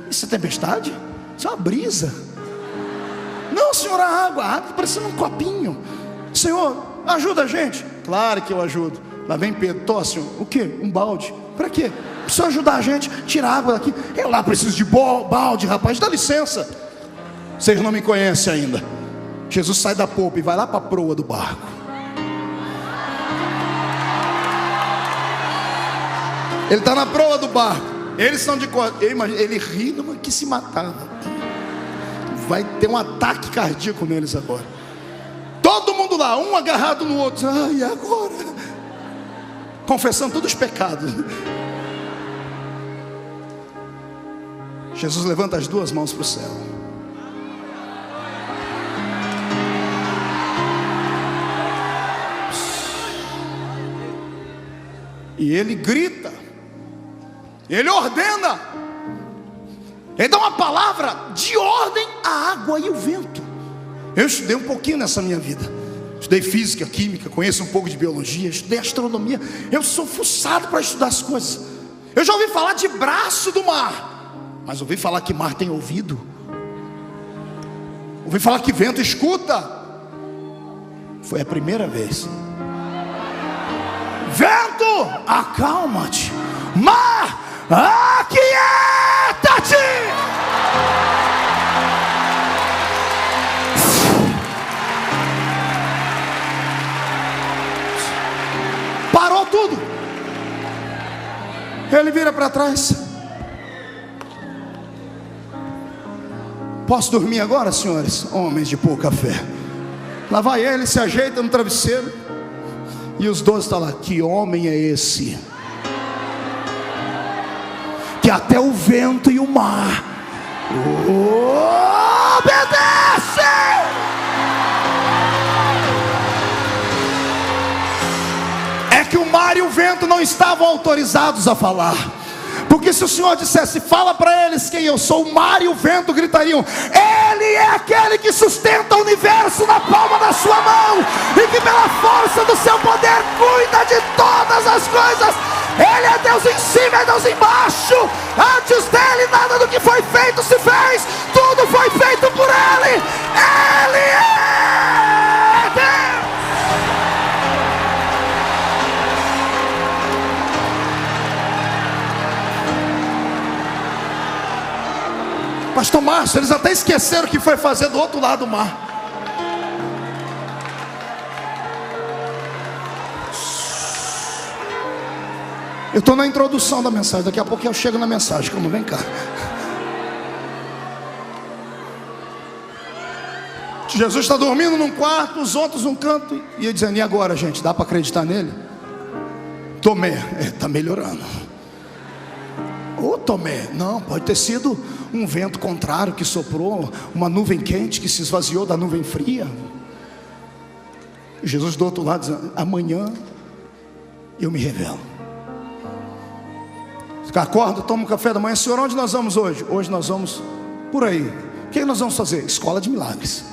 isso é tempestade? Isso é uma brisa. Não, senhor, a água parecendo um copinho. Senhor, ajuda a gente. Claro que eu ajudo. Lá vem Pedro: senhor, o quê? Um balde. Para quê? Precisa ajudar a gente, tirar água daqui. Eu lá preciso de balde, rapaz, dá licença. Vocês não me conhecem ainda. Jesus sai da polpa e vai lá para a proa do barco. Ele está na proa do barco. Eles são de corda. Ele ri, mas que se matava. Vai ter um ataque cardíaco neles agora. Todo mundo lá, um agarrado no outro. E agora? Confessando todos os pecados. Jesus levanta as duas mãos para o céu. E ele grita. Ele ordena. Ele dá uma palavra de ordem à água e ao vento. Eu estudei um pouquinho nessa minha vida. Estudei física, química, conheço um pouco de biologia, estudei astronomia. Eu sou fuçado para estudar as coisas. Eu já ouvi falar de braço do mar, mas ouvi falar que mar tem ouvido. Ouvi falar que vento escuta. Foi a primeira vez. Vento, acalma-te. Mar, aquieta-te. Parou tudo. Ele vira para trás. Posso dormir agora, senhores? Homens de pouca fé. Lá vai ele, se ajeita no travesseiro. E os 12 estão lá. Que homem é esse? Que até o vento e o mar obedecem. É que o mar e o vento não estavam autorizados a falar. Porque se o Senhor dissesse, fala para eles quem eu sou, o mar e o vento gritariam: Ele é aquele que sustenta o universo na palma da sua mão, e que pela força do seu poder cuida de todas as coisas. Ele é Deus em cima, é Deus embaixo. Antes dele nada do que foi feito se fez. Tudo foi feito por Ele. Ele é Deus. Pastor Márcio, eles até esqueceram o que foi fazer do outro lado do mar. Eu estou na introdução da mensagem, daqui a pouco eu chego na mensagem. Como vem cá. Jesus está dormindo num quarto, os outros num canto. E ele dizendo: e agora, gente, dá para acreditar nele? Tomé, está melhorando. Ô Tomé, não, pode ter sido um vento contrário que soprou, uma nuvem quente que se esvaziou da nuvem fria. Jesus do outro lado dizendo: amanhã eu me revelo. Acorda, toma um café da manhã. Senhor, onde nós vamos hoje? Hoje nós vamos por aí. O que nós vamos fazer? Escola de milagres.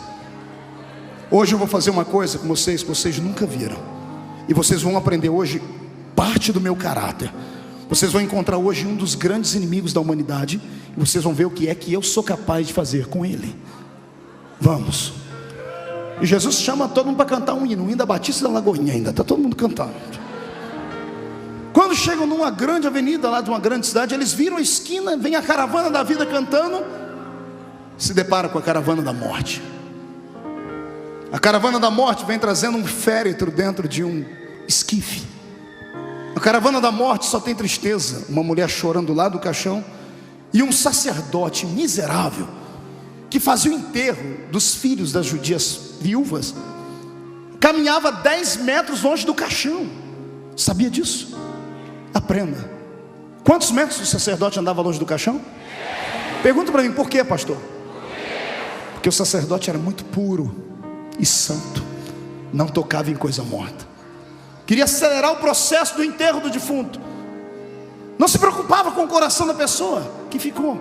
Hoje eu vou fazer uma coisa com vocês que vocês nunca viram. E vocês vão aprender hoje parte do meu caráter. Vocês vão encontrar hoje um dos grandes inimigos da humanidade. E vocês vão ver o que é que eu sou capaz de fazer com ele. Vamos. E Jesus chama todo mundo para cantar um hino da Batista da Lagoinha ainda. Está todo mundo cantando. Quando chegam numa grande avenida lá de uma grande cidade, eles viram a esquina, vem a caravana da vida cantando. Se depara com a caravana da morte. A caravana da morte vem trazendo um féretro dentro de um esquife. A caravana da morte só tem tristeza. Uma mulher chorando lá do caixão. E um sacerdote miserável, que fazia o enterro dos filhos das judias viúvas, caminhava 10 metros longe do caixão. Sabia disso? Aprenda. Quantos metros o sacerdote andava longe do caixão? Pergunta para mim, por quê, pastor? Porque o sacerdote era muito puro e santo, não tocava em coisa morta, queria acelerar o processo do enterro do defunto, não se preocupava com o coração da pessoa que ficou.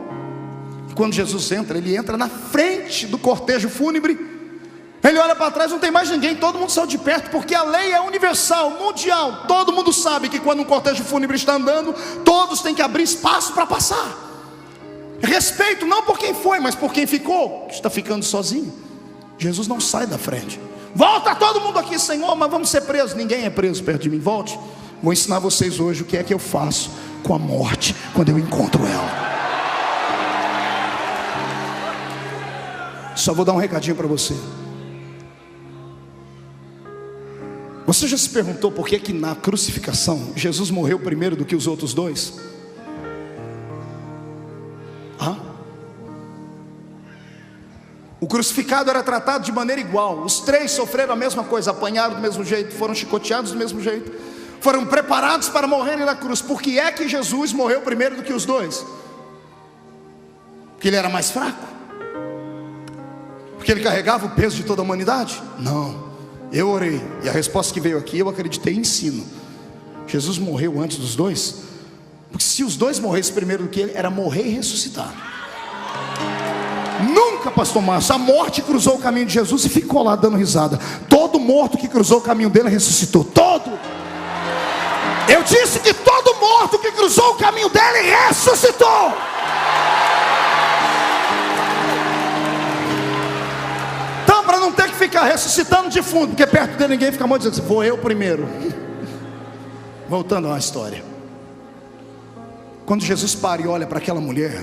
E quando Jesus entra, ele entra na frente do cortejo fúnebre. Ele olha para trás, não tem mais ninguém, todo mundo saiu de perto, porque a lei é universal, mundial. Todo mundo sabe que quando um cortejo fúnebre está andando, todos têm que abrir espaço para passar. Respeito não por quem foi, mas por quem ficou, que está ficando sozinho. Jesus não sai da frente. Volta todo mundo aqui, Senhor, mas vamos ser presos. Ninguém é preso perto de mim, volte. Vou ensinar vocês hoje o que é que eu faço com a morte quando eu encontro ela. Só vou dar um recadinho para você. Você já se perguntou por que na crucificação Jesus morreu primeiro do que os outros dois? O crucificado era tratado de maneira igual. Os três sofreram a mesma coisa, apanharam do mesmo jeito, foram chicoteados do mesmo jeito, foram preparados para morrerem na cruz. Por que é que Jesus morreu primeiro do que os dois? Porque ele era mais fraco? Porque ele carregava o peso de toda a humanidade? Não. Eu orei, e a resposta que veio aqui, eu acreditei em ensino. Jesus morreu antes dos dois, porque se os dois morressem primeiro do que ele, era morrer e ressuscitar. Nunca, pastor Márcio, a morte cruzou o caminho de Jesus e ficou lá dando risada. Todo morto que cruzou o caminho dele ressuscitou. Todo. Eu disse que todo morto que cruzou o caminho dele ressuscitou. Então, para não ter que ficar ressuscitando de fundo, porque perto dele ninguém fica muito dizendo, vou eu primeiro. Voltando à história. Quando Jesus para e olha para aquela mulher,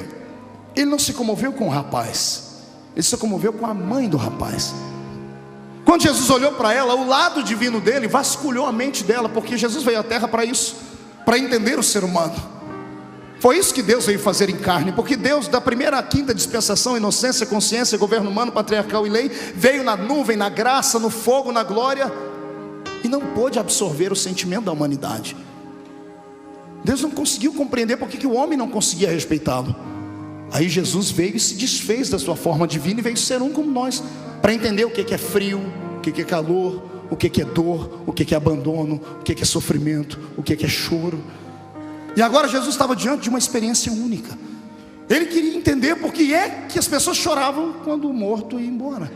ele não se comoveu com o rapaz, ele se comoveu com a mãe do rapaz. Quando Jesus olhou para ela, o lado divino dele vasculhou a mente dela, porque Jesus veio à terra para isso, para entender o ser humano. Foi isso que Deus veio fazer em carne, porque Deus, da primeira à quinta dispensação, inocência, consciência, governo humano, patriarcal e lei, veio na nuvem, na graça, no fogo, na glória, e não pôde absorver o sentimento da humanidade. Deus não conseguiu compreender porque que o homem não conseguia respeitá-lo. Aí Jesus veio e se desfez da sua forma divina e veio ser um como nós, para entender o que é frio, o que é calor, o que é dor, o que é abandono, o que é sofrimento, o que é choro. E agora Jesus estava diante de uma experiência única. Ele queria entender por que é que as pessoas choravam quando o morto ia embora.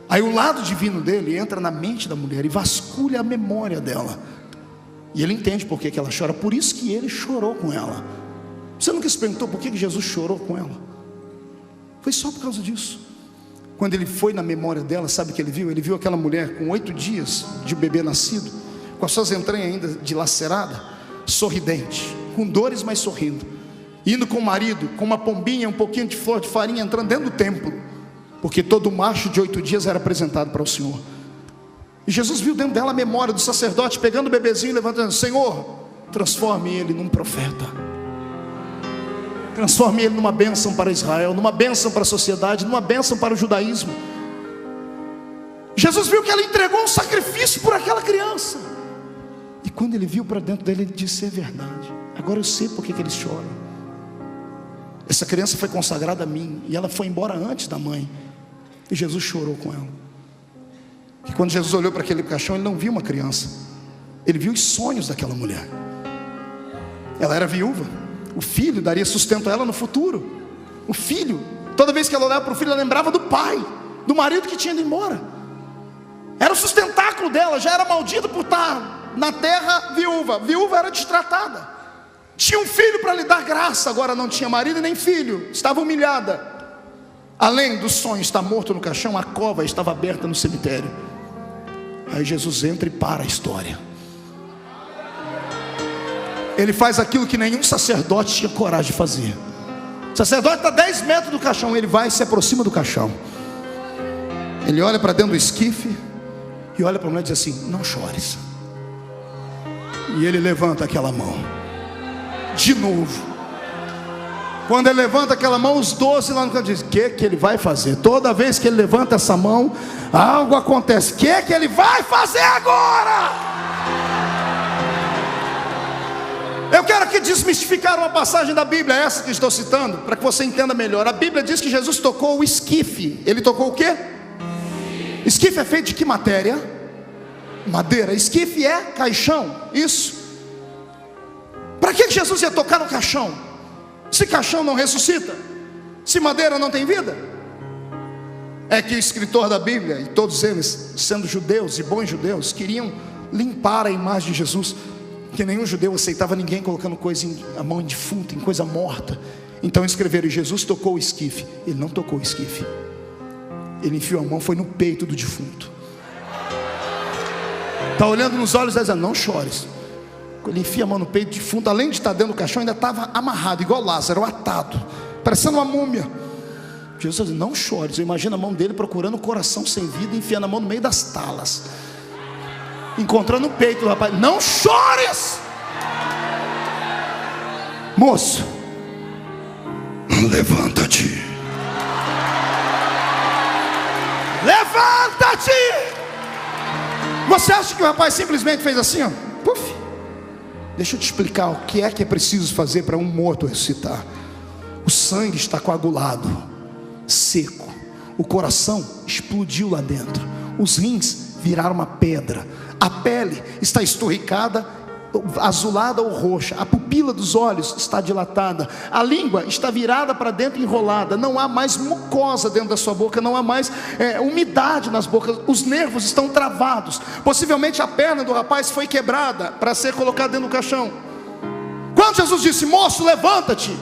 Aí o lado divino dele entra na mente da mulher e vasculha a memória dela, e ele entende por que ela chora. Por isso que ele chorou com ela. Você nunca se perguntou por que Jesus chorou com ela? Foi só por causa disso. Quando ele foi na memória dela, sabe o que ele viu? Ele viu aquela mulher com 8 dias de bebê nascido, com as suas entranhas ainda dilacerada, sorridente, com dores, mas sorrindo, indo com o marido, com uma pombinha, um pouquinho de flor de farinha, entrando dentro do templo, porque todo macho de 8 dias era apresentado para o Senhor. E Jesus viu dentro dela a memória do sacerdote, pegando o bebezinho e levantando: Senhor, transforme ele num profeta, transforme ele numa bênção para Israel, numa bênção para a sociedade, numa bênção para o judaísmo. Jesus viu que ela entregou um sacrifício por aquela criança, e quando ele viu para dentro dele, ele disse: é verdade, agora eu sei por que eles choram. Essa criança foi consagrada a mim, e ela foi embora antes da mãe. E Jesus chorou com ela. E quando Jesus olhou para aquele caixão, ele não viu uma criança, ele viu os sonhos daquela mulher. Ela era viúva, o filho daria sustento a ela no futuro. O filho, toda vez que ela olhava para o filho, ela lembrava do pai, do marido que tinha ido embora. Era o sustentáculo dela, já era maldita por estar na terra viúva. Viúva era destratada, tinha um filho para lhe dar graça, agora não tinha marido e nem filho, estava humilhada. Além do sonho estar morto no caixão, a cova estava aberta no cemitério. Aí Jesus entra e para a história. Ele faz aquilo que nenhum sacerdote tinha coragem de fazer. O sacerdote está 10 metros do caixão, ele vai e se aproxima do caixão. Ele olha para dentro do esquife e olha para a mulher e diz assim: não chores. E ele levanta aquela mão de novo. Quando ele levanta aquela mão, os 12 lá no canto dizem: o que ele vai fazer? Toda vez que ele levanta essa mão, algo acontece. O que ele vai fazer agora? Eu quero aqui desmistificar uma passagem da Bíblia, essa que estou citando, para que você entenda melhor. A Bíblia diz que Jesus tocou o esquife. Ele tocou o quê? Esquife é feito de que matéria? Madeira. Esquife é caixão. Isso. Para que Jesus ia tocar no caixão? Se caixão não ressuscita, se madeira não tem vida? É que o escritor da Bíblia, e todos eles sendo judeus e bons judeus, queriam limpar a imagem de Jesus, porque nenhum judeu aceitava ninguém colocando a mão em defunto, em coisa morta. Então escreveram: e Jesus tocou o esquife. Ele não tocou o esquife, ele enfiou a mão, foi no peito do defunto. Está olhando nos olhos e dizendo: não chores. Ele enfia a mão no peito, defunto, além de estar dentro do caixão, ainda estava amarrado, igual Lázaro, atado, parecendo uma múmia. Jesus diz: não chore. Você imagina a mão dele procurando o coração sem vida, enfiando a mão no meio das talas, encontrando o peito do rapaz. Não chores, moço, levanta-te. Levanta-te. Você acha que o rapaz simplesmente fez assim, ó? Puf. Deixa eu te explicar o que é preciso fazer para um morto ressuscitar. O sangue está coagulado, seco. O coração explodiu lá dentro. Os rins viraram uma pedra. A pele está esturricada, azulada ou roxa. A pupila dos olhos está dilatada. A língua está virada para dentro, enrolada. Não há mais mucosa dentro da sua boca. Não há mais umidade nas bocas. Os nervos estão travados. Possivelmente a perna do rapaz foi quebrada para ser colocada dentro do caixão. Quando Jesus disse: moço, levanta-te,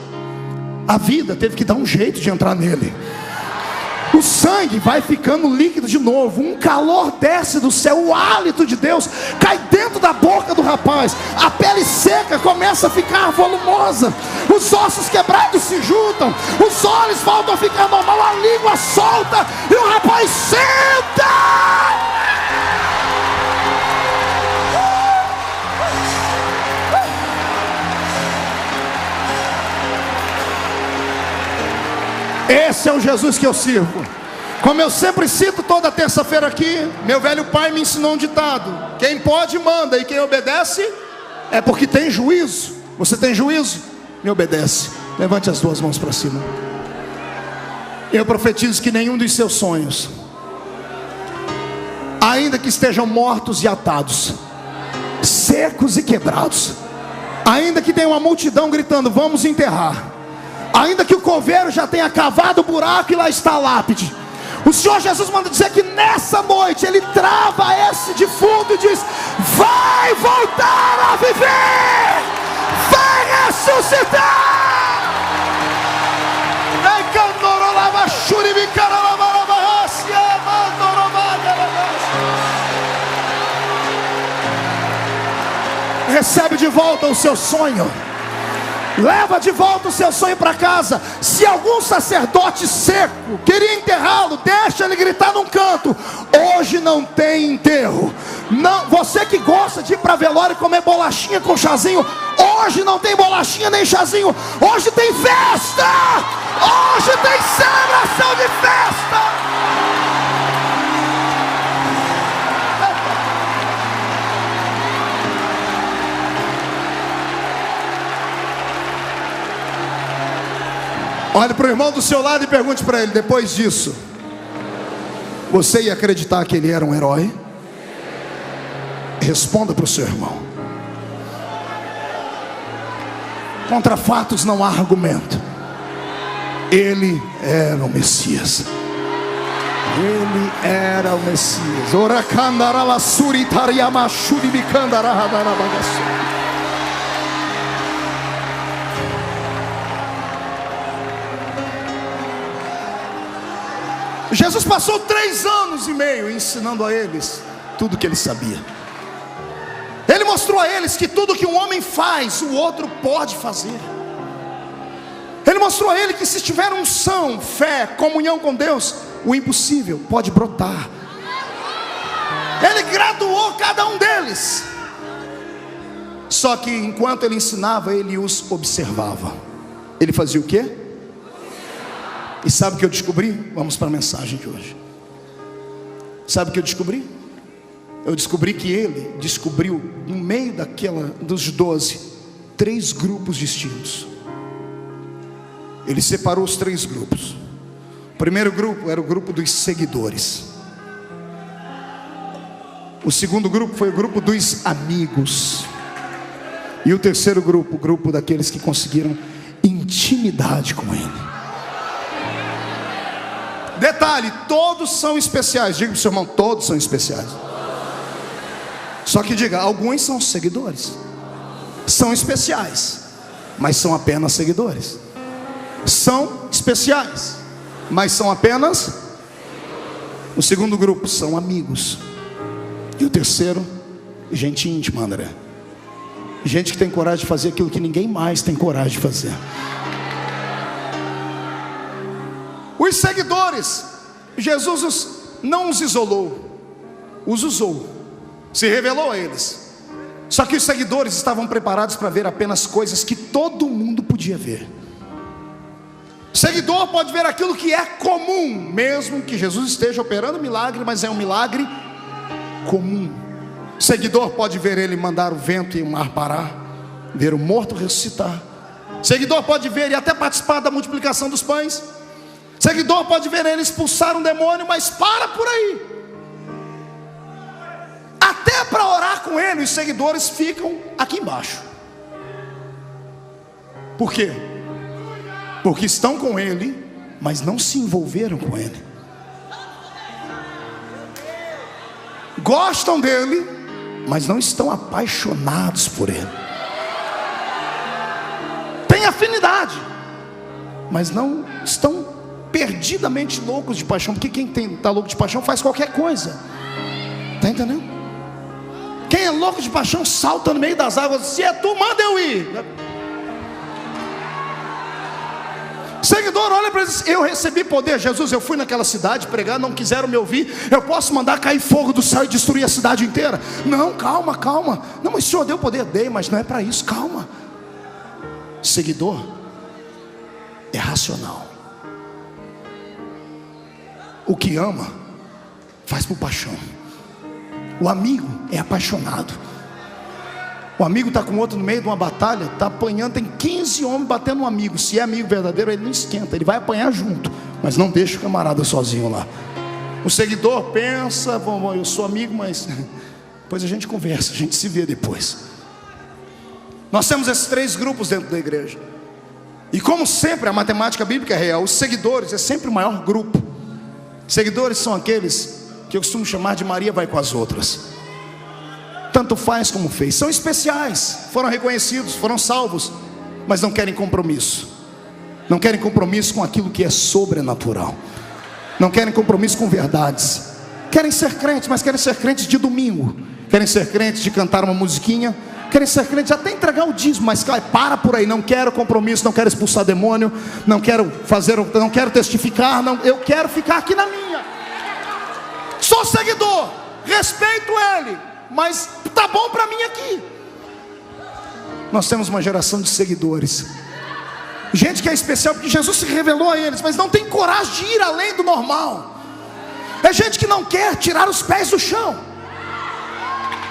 a vida teve que dar um jeito de entrar nele. O sangue vai ficando líquido de novo. Um calor desce do céu. O hálito de Deus cai dentro da boca do rapaz. A pele seca começa a ficar volumosa. Os ossos quebrados se juntam. Os olhos voltam a ficar normal. A língua solta. E o rapaz senta. Esse é o Jesus que eu sirvo. Como eu sempre cito toda terça-feira aqui, meu velho pai me ensinou um ditado: quem pode manda, e quem obedece é porque tem juízo. Você tem juízo? Me obedece. Levante as duas mãos para cima. Eu profetizo que nenhum dos seus sonhos, ainda que estejam mortos e atados, secos e quebrados, ainda que tenha uma multidão gritando: vamos enterrar, ainda que o coveiro já tenha cavado o buraco e lá está a lápide, o Senhor Jesus manda dizer que nessa noite Ele trava esse defunto e diz: vai voltar a viver, vai ressuscitar. Recebe de volta o seu sonho. Leva de volta o seu sonho para casa. Se algum sacerdote seco queria enterrá-lo, deixa ele gritar num canto: hoje não tem enterro. Não, você que gosta de ir para velório e comer bolachinha com chazinho, hoje não tem bolachinha nem chazinho. Hoje tem festa. Hoje tem celebração de festa. Olhe para o irmão do seu lado e pergunte para ele: depois disso, você ia acreditar que ele era um herói? Responda para o seu irmão. Contra fatos não há argumento. Ele era o Messias. Ele era o Messias. Jesus passou 3 anos e meio ensinando a eles tudo que ele sabia. Ele mostrou a eles que tudo que um homem faz, o outro pode fazer. Ele mostrou a eles que se tiver unção, fé, comunhão com Deus, o impossível pode brotar. Ele graduou cada um deles. Só que enquanto ele ensinava, ele os observava. Ele fazia o quê? E sabe o que eu descobri? Vamos para a mensagem de hoje. Sabe o que eu descobri? Eu descobri que ele descobriu, no meio dos 12, 3 grupos distintos. Ele separou os 3 grupos. O primeiro grupo era o grupo dos seguidores. O segundo grupo foi o grupo dos amigos. E o terceiro grupo, o grupo daqueles que conseguiram intimidade com ele. Detalhe, todos são especiais. Diga para o seu irmão: todos são especiais. Só que diga: alguns são seguidores. São especiais, mas são apenas seguidores. São especiais, mas são apenas. O segundo grupo são amigos. E o terceiro, gente íntima, André. Gente que tem coragem de fazer aquilo que ninguém mais tem coragem de fazer. Os seguidores, Jesus não os isolou, os usou, se revelou a eles. Só que os seguidores estavam preparados para ver apenas coisas que todo mundo podia ver. Seguidor pode ver aquilo que é comum, mesmo que Jesus esteja operando milagre, mas é um milagre comum. Seguidor pode ver ele mandar o vento e o mar parar, ver o morto ressuscitar. Seguidor pode ver e até participar da multiplicação dos pães. Seguidor pode ver ele expulsar um demônio, mas para por aí. Até para orar com ele, os seguidores ficam aqui embaixo. Por quê? Porque estão com ele, mas não se envolveram com ele. Gostam dele, mas não estão apaixonados por ele. Tem afinidade, mas não estão perdidamente loucos de paixão. Porque quem está louco de paixão faz qualquer coisa. Está entendendo? Quem é louco de paixão salta no meio das águas. Se é tu, manda eu ir. Seguidor olha para ele e diz: eu recebi poder. Jesus, eu fui naquela cidade pregar, não quiseram me ouvir. Eu posso mandar cair fogo do céu e destruir a cidade inteira? Não, calma, calma. Não, mas o Senhor deu poder? Dei, mas não é para isso, calma. Seguidor é racional. O que ama faz por paixão. O amigo é apaixonado. O amigo está com outro no meio de uma batalha, está apanhando, tem 15 homens batendo um amigo. Se é amigo verdadeiro, ele não esquenta, ele vai apanhar junto, mas não deixa o camarada sozinho lá. O seguidor pensa: bom, eu sou amigo, mas depois a gente conversa, a gente se vê depois. Nós temos esses 3 grupos dentro da igreja. E como sempre, a matemática bíblica é real. Os seguidores é sempre o maior grupo. Seguidores são aqueles que eu costumo chamar de Maria vai com as outras. Tanto faz como fez. São especiais, foram reconhecidos, foram salvos, mas não querem compromisso. Não querem compromisso com aquilo que é sobrenatural. Não querem compromisso com verdades. Querem ser crentes, mas querem ser crentes de domingo. Querem ser crentes de cantar uma musiquinha. Querem ser crentes até entregar o dízimo, mas para por aí. Não quero compromisso, não quero expulsar demônio, não quero testificar, não, eu quero ficar aqui na minha. Sou seguidor, respeito ele, mas tá bom para mim aqui. Nós temos uma geração de seguidores, gente que é especial porque Jesus se revelou a eles, mas não tem coragem de ir além do normal. É gente que não quer tirar os pés do chão.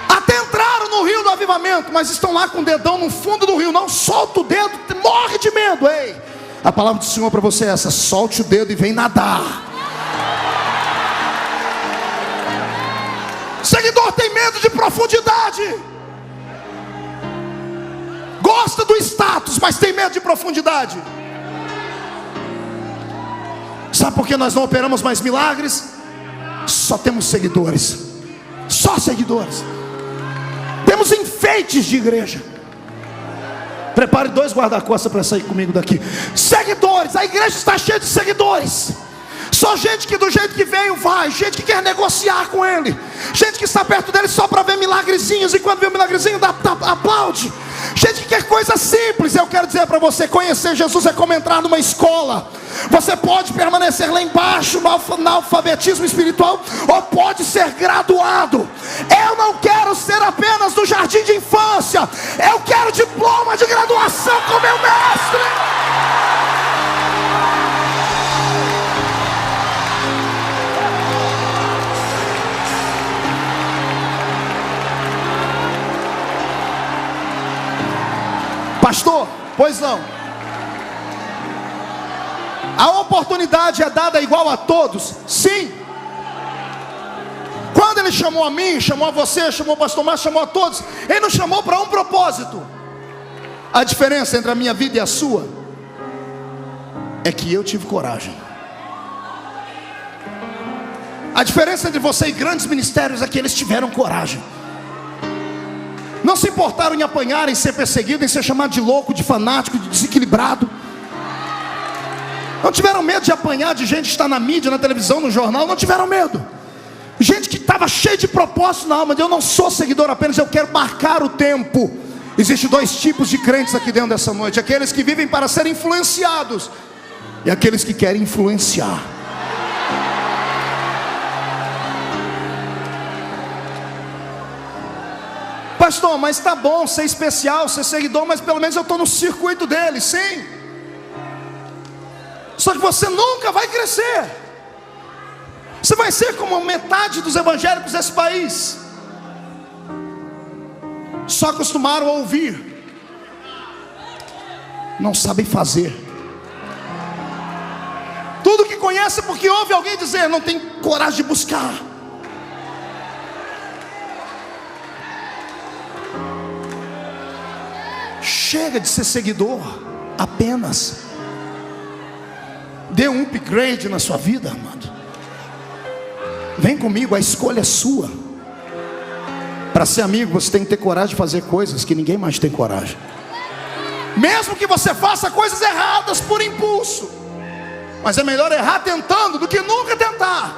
Até entraram no rio do avivamento, mas estão lá com o dedão no fundo do rio. Não solta o dedo, morre de medo. Ei, a palavra do Senhor para você é essa: solte o dedo e vem nadar. Seguidor tem medo de profundidade. Gosta do status, mas tem medo de profundidade. Sabe por que nós não operamos mais milagres? Só temos seguidores. Só seguidores. Temos enfeites de igreja. Prepare 2 guarda-costas para sair comigo daqui. Seguidores, a igreja está cheia de seguidores. Só gente que do jeito que veio vai. Gente que quer negociar com ele. Gente que está perto dele só para ver milagrezinhos. E quando vê um milagrezinho aplaude. Gente que quer coisas simples. Eu quero dizer para você: conhecer Jesus é como entrar numa escola. Você pode permanecer lá embaixo no alfabetismo espiritual, ou pode ser graduado. Eu não quero ser apenas do jardim de infância. Eu quero diploma de graduação com meu mestre. Pastor, pois não. A oportunidade é dada igual a todos? Sim. Quando ele chamou a mim, chamou a você, chamou o pastor Márcio, chamou a todos, ele nos chamou para um propósito. A diferença entre a minha vida e a sua é que eu tive coragem. A diferença entre você e grandes ministérios é que eles tiveram coragem. Não se importaram em apanhar, em ser perseguido, em ser chamado de louco, de fanático, de desequilibrado. Não tiveram medo de apanhar de gente que está na mídia, na televisão, no jornal. Não tiveram medo. Gente que estava cheia de propósito na alma. Eu não sou seguidor apenas, eu quero marcar o tempo. Existem dois tipos de crentes aqui dentro dessa noite: aqueles que vivem para serem influenciados e aqueles que querem influenciar. Pastor, mas tá bom ser especial, ser seguidor, mas pelo menos eu estou no circuito dele. Sim, só que você nunca vai crescer. Você vai ser como metade dos evangélicos desse país. Só acostumaram a ouvir, não sabem fazer. Tudo que conhece porque ouve alguém dizer, não tem coragem de buscar. Chega de ser seguidor apenas. Dê um upgrade na sua vida, amado. Vem comigo, a escolha é sua. Para ser amigo, você tem que ter coragem de fazer coisas que ninguém mais tem coragem. Mesmo que você faça coisas erradas por impulso, mas é melhor errar tentando do que nunca tentar.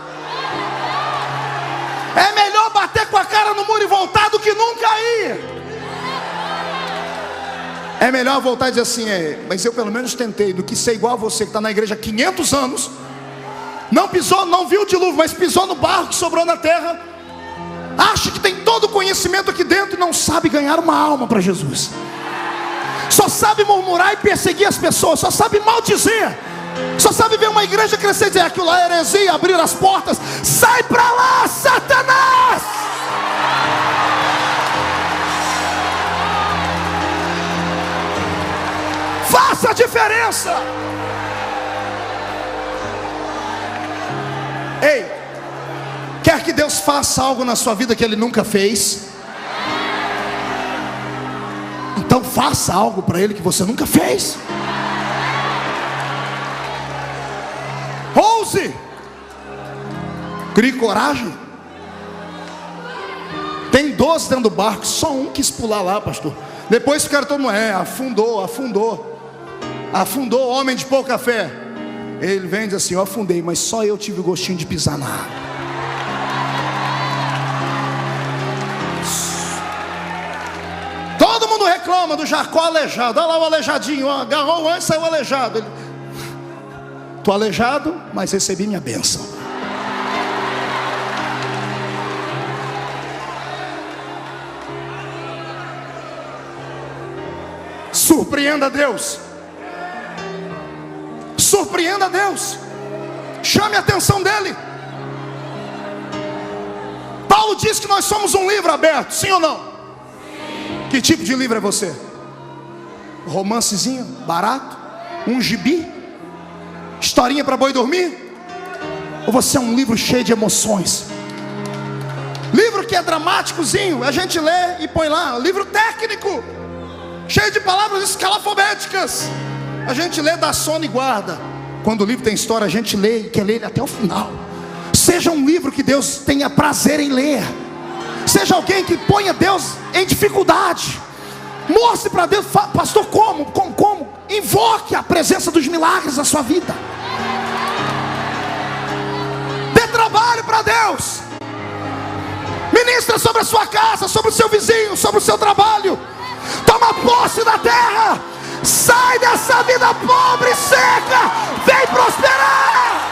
É melhor bater com a cara no muro e voltar do que nunca ir. É melhor voltar e dizer assim, mas eu pelo menos tentei, do que ser igual a você que está na igreja há 500 anos, não pisou, não viu o dilúvio, mas pisou no barro que sobrou na terra, acha que tem todo o conhecimento aqui dentro e não sabe ganhar uma alma para Jesus. Só sabe murmurar e perseguir as pessoas, só sabe maldizer, só sabe ver uma igreja crescer e dizer, aquilo lá é heresia, abrir as portas. Sai para lá, Satanás! Faça a diferença. Ei, quer que Deus faça algo na sua vida que Ele nunca fez? Então faça algo para Ele que você nunca fez. Ouse. Crie coragem. Tem 12 dentro do barco, só um quis pular lá, pastor. Depois ficaram todo mundo, afundou, homem de pouca fé. Ele vem e diz assim, eu afundei, mas só eu tive o gostinho de pisar na água. Todo mundo reclama do Jacó aleijado. Olha lá o aleijadinho, ó, agarrou antes, saiu aleijado. Ele, tô aleijado, mas recebi minha bênção. Surpreenda a Deus. Surpreenda a Deus. Chame a atenção dele. Paulo diz que nós somos um livro aberto, sim ou não? Sim. Que tipo de livro é você? Romancezinho, barato? Um gibi? Historinha para boi dormir? Ou você é um livro cheio de emoções? Livro que é dramáticozinho, a gente lê e põe lá. Livro técnico, cheio de palavras escalafobéticas, a gente lê, dá sono e guarda. Quando o livro tem história, a gente lê e quer ler ele até o final. Seja um livro que Deus tenha prazer em ler. Seja alguém que ponha Deus em dificuldade. Mostre para Deus, pastor, como? Invoque a presença dos milagres na sua vida. Dê trabalho para Deus. Ministra sobre a sua casa, sobre o seu vizinho, sobre o seu trabalho. Toma posse da terra. Sai dessa vida pobre e seca. Vem prosperar.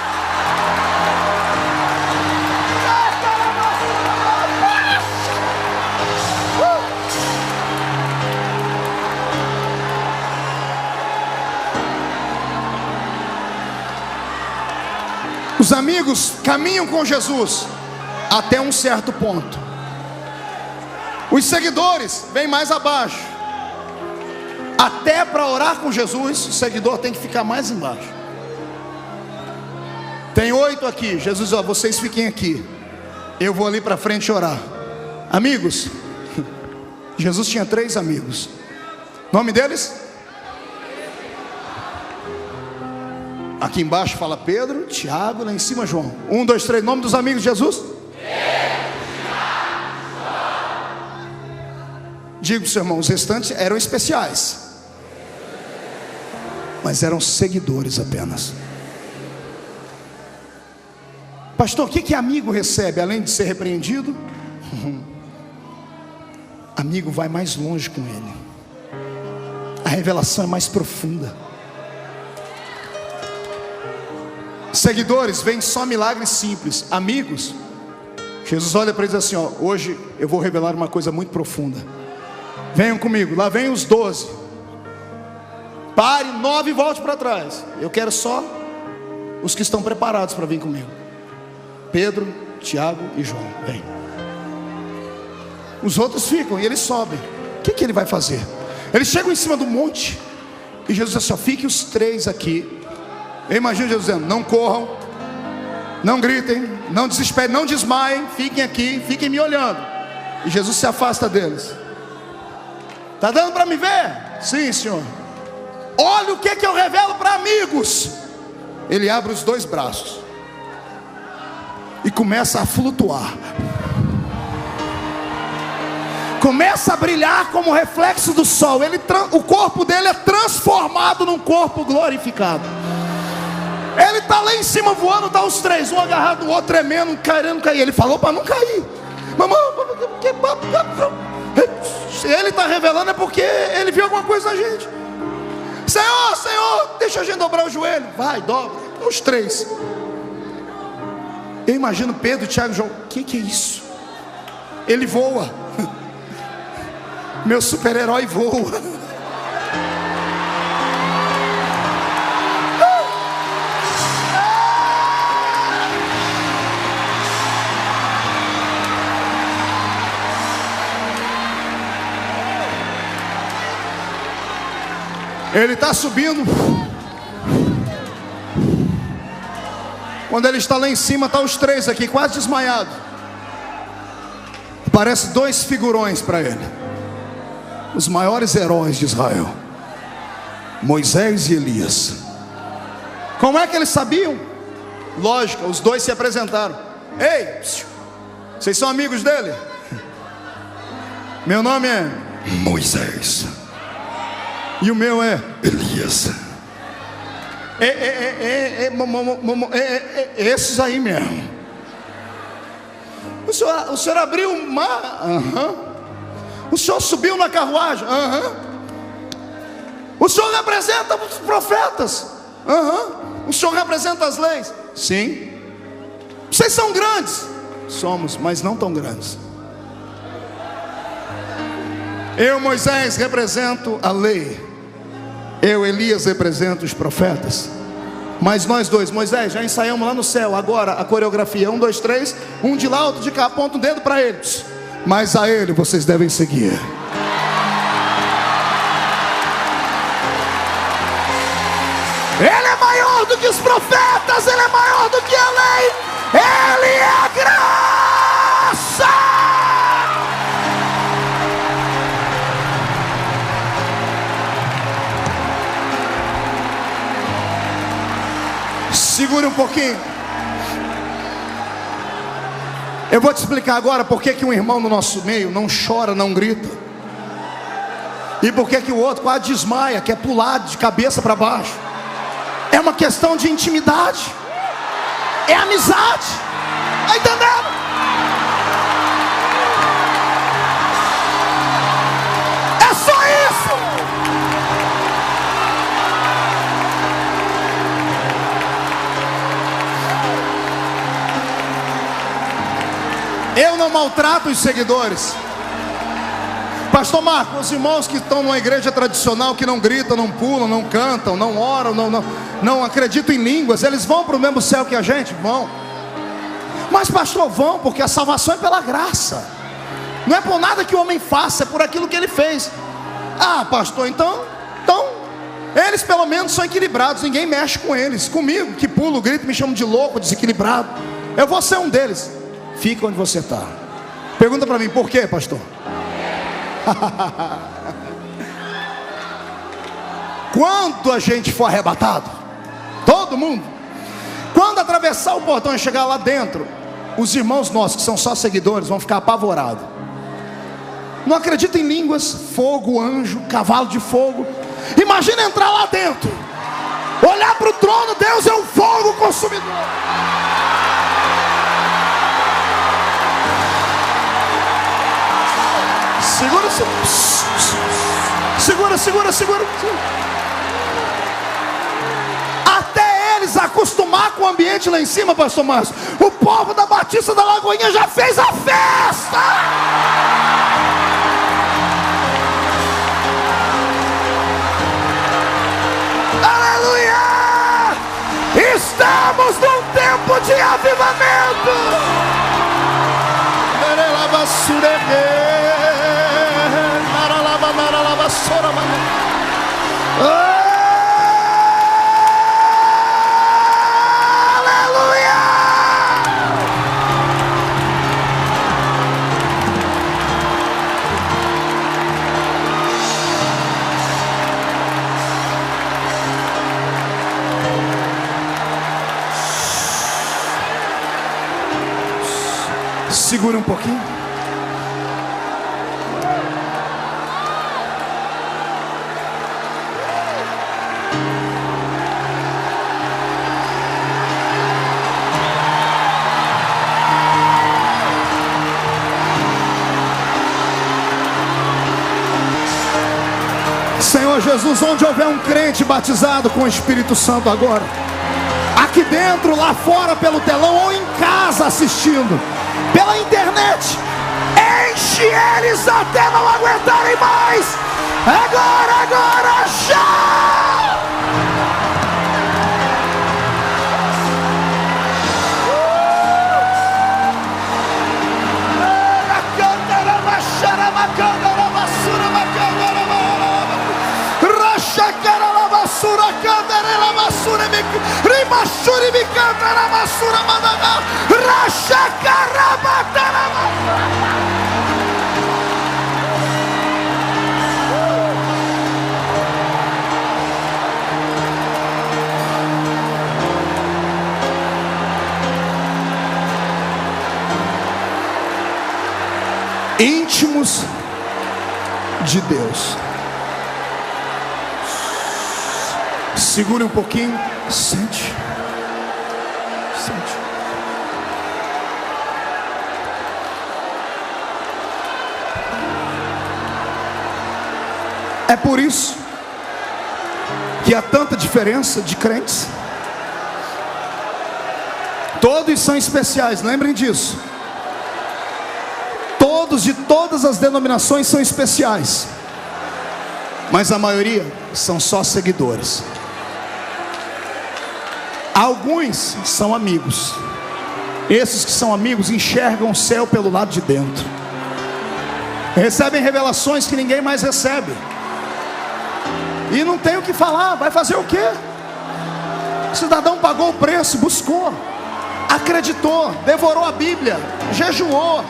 Os amigos caminham com Jesus até um certo ponto. Os seguidores vêm mais abaixo. Até para orar com Jesus, o seguidor tem que ficar mais embaixo. Tem 8 aqui. Jesus diz, vocês fiquem aqui. Eu vou ali para frente orar. Amigos. Jesus tinha 3 amigos. Nome deles? Aqui embaixo fala Pedro, Tiago, lá em cima João. 1, 2, 3, nome dos amigos de Jesus? Digo para o seu irmão, os restantes eram especiais, mas eram seguidores apenas. Pastor, o que amigo recebe? Além de ser repreendido, amigo vai mais longe com ele. A revelação é mais profunda. Seguidores veem só milagres simples. Amigos, Jesus olha para eles assim, ó: hoje eu vou revelar uma coisa muito profunda. Venham comigo. Lá vem os 12. Pare 9 e volte para trás. Eu quero só os que estão preparados para vir comigo. Pedro, Tiago e João. Vem. Os outros ficam e eles sobem. O que ele vai fazer? Eles chegam em cima do monte e Jesus diz assim, ó: fiquem os 3 aqui. Eu imagino Jesus dizendo: não corram, não gritem, não desesperem, não desmaiem, fiquem aqui, fiquem me olhando. E Jesus se afasta deles. Está dando para me ver? Sim, Senhor. Olha o que eu revelo para amigos. Ele abre os 2 braços e começa a flutuar. Começa a brilhar como reflexo do sol. O corpo dele é transformado num corpo glorificado. Ele está lá em cima voando, está os 3, um agarrado do outro, tremendo, querendo cair. Ele falou para não cair. Mamãe, ele está revelando é porque ele viu alguma coisa na gente. Senhor, Senhor, deixa a gente dobrar o joelho. Vai, dobra. Os 3. Eu imagino Pedro, Tiago e João. O que é isso? Ele voa. Meu super-herói voa. Ele está subindo. Quando ele está lá em cima, está os 3 aqui, quase desmaiados. Aparece 2 figurões para ele, os maiores heróis de Israel, Moisés e Elias. Como é que eles sabiam? Lógico, os 2 se apresentaram. Ei, vocês são amigos dele? Meu nome é Moisés. E o meu é Elias. Esses aí mesmo. O senhor abriu o mar? O senhor subiu na carruagem? O senhor representa os profetas? O senhor representa as leis? Sim. Vocês são grandes? Somos, mas não tão grandes. Eu, Moisés, represento a lei. Eu, Elias, represento os profetas. Mas nós 2, Moisés, já ensaiamos lá no céu. Agora a coreografia, 1, 2, 3. Um de lá, outro de cá, aponta um dedo para eles. Mas a ele vocês devem seguir. Ele é maior do que os profetas. Ele é maior do que a lei. Ele é a graça. Segure um pouquinho. Eu vou te explicar agora por que um irmão no nosso meio não chora, não grita. E por que o outro quase desmaia, quer pular de cabeça para baixo. É uma questão de intimidade. É amizade. Está entendendo? É só isso. Eu não maltrato os seguidores. Pastor Marco, os irmãos que estão numa igreja tradicional, que não gritam, não pulam, não cantam, não oram, não acreditam em línguas, eles vão para o mesmo céu que a gente? Vão. Mas pastor, vão, porque a salvação é pela graça. Não é por nada que o homem faça, é por aquilo que ele fez. Ah, pastor, então eles pelo menos são equilibrados, ninguém mexe com eles. Comigo, que pulo, grito, me chamam de louco, desequilibrado. Eu vou ser um deles. Fica onde você está. Pergunta para mim, por quê, pastor? Quando a gente for arrebatado, todo mundo, quando atravessar o portão e chegar lá dentro, os irmãos nossos que são só seguidores vão ficar apavorados. Não acreditam em línguas, fogo, anjo, cavalo de fogo. Imagina entrar lá dentro, olhar para o trono, Deus é um fogo consumidor. Segura-se. Segura, segura, segura. Até eles acostumar com o ambiente lá em cima, pastor Márcio, o povo da Batista da Lagoinha já fez a festa. Aleluia! Estamos num tempo de avivamento. Segure um pouquinho. Senhor Jesus, onde houver um crente batizado com o Espírito Santo agora, aqui dentro, lá fora pelo telão ou em casa assistindo pela internet, enche eles até não aguentarem mais. Agora, agora, já! Íntimos de Deus. Segure um pouquinho. Sente. Sente. É por isso que há tanta diferença de crentes. Todos são especiais, lembrem disso. Todos de todas as denominações são especiais, mas a maioria são só seguidores. Alguns são amigos. Esses que são amigos enxergam o céu pelo lado de dentro, recebem revelações que ninguém mais recebe, e não tem o que falar. Vai fazer o quê? O cidadão pagou o preço, buscou, acreditou, devorou a Bíblia, jejuou,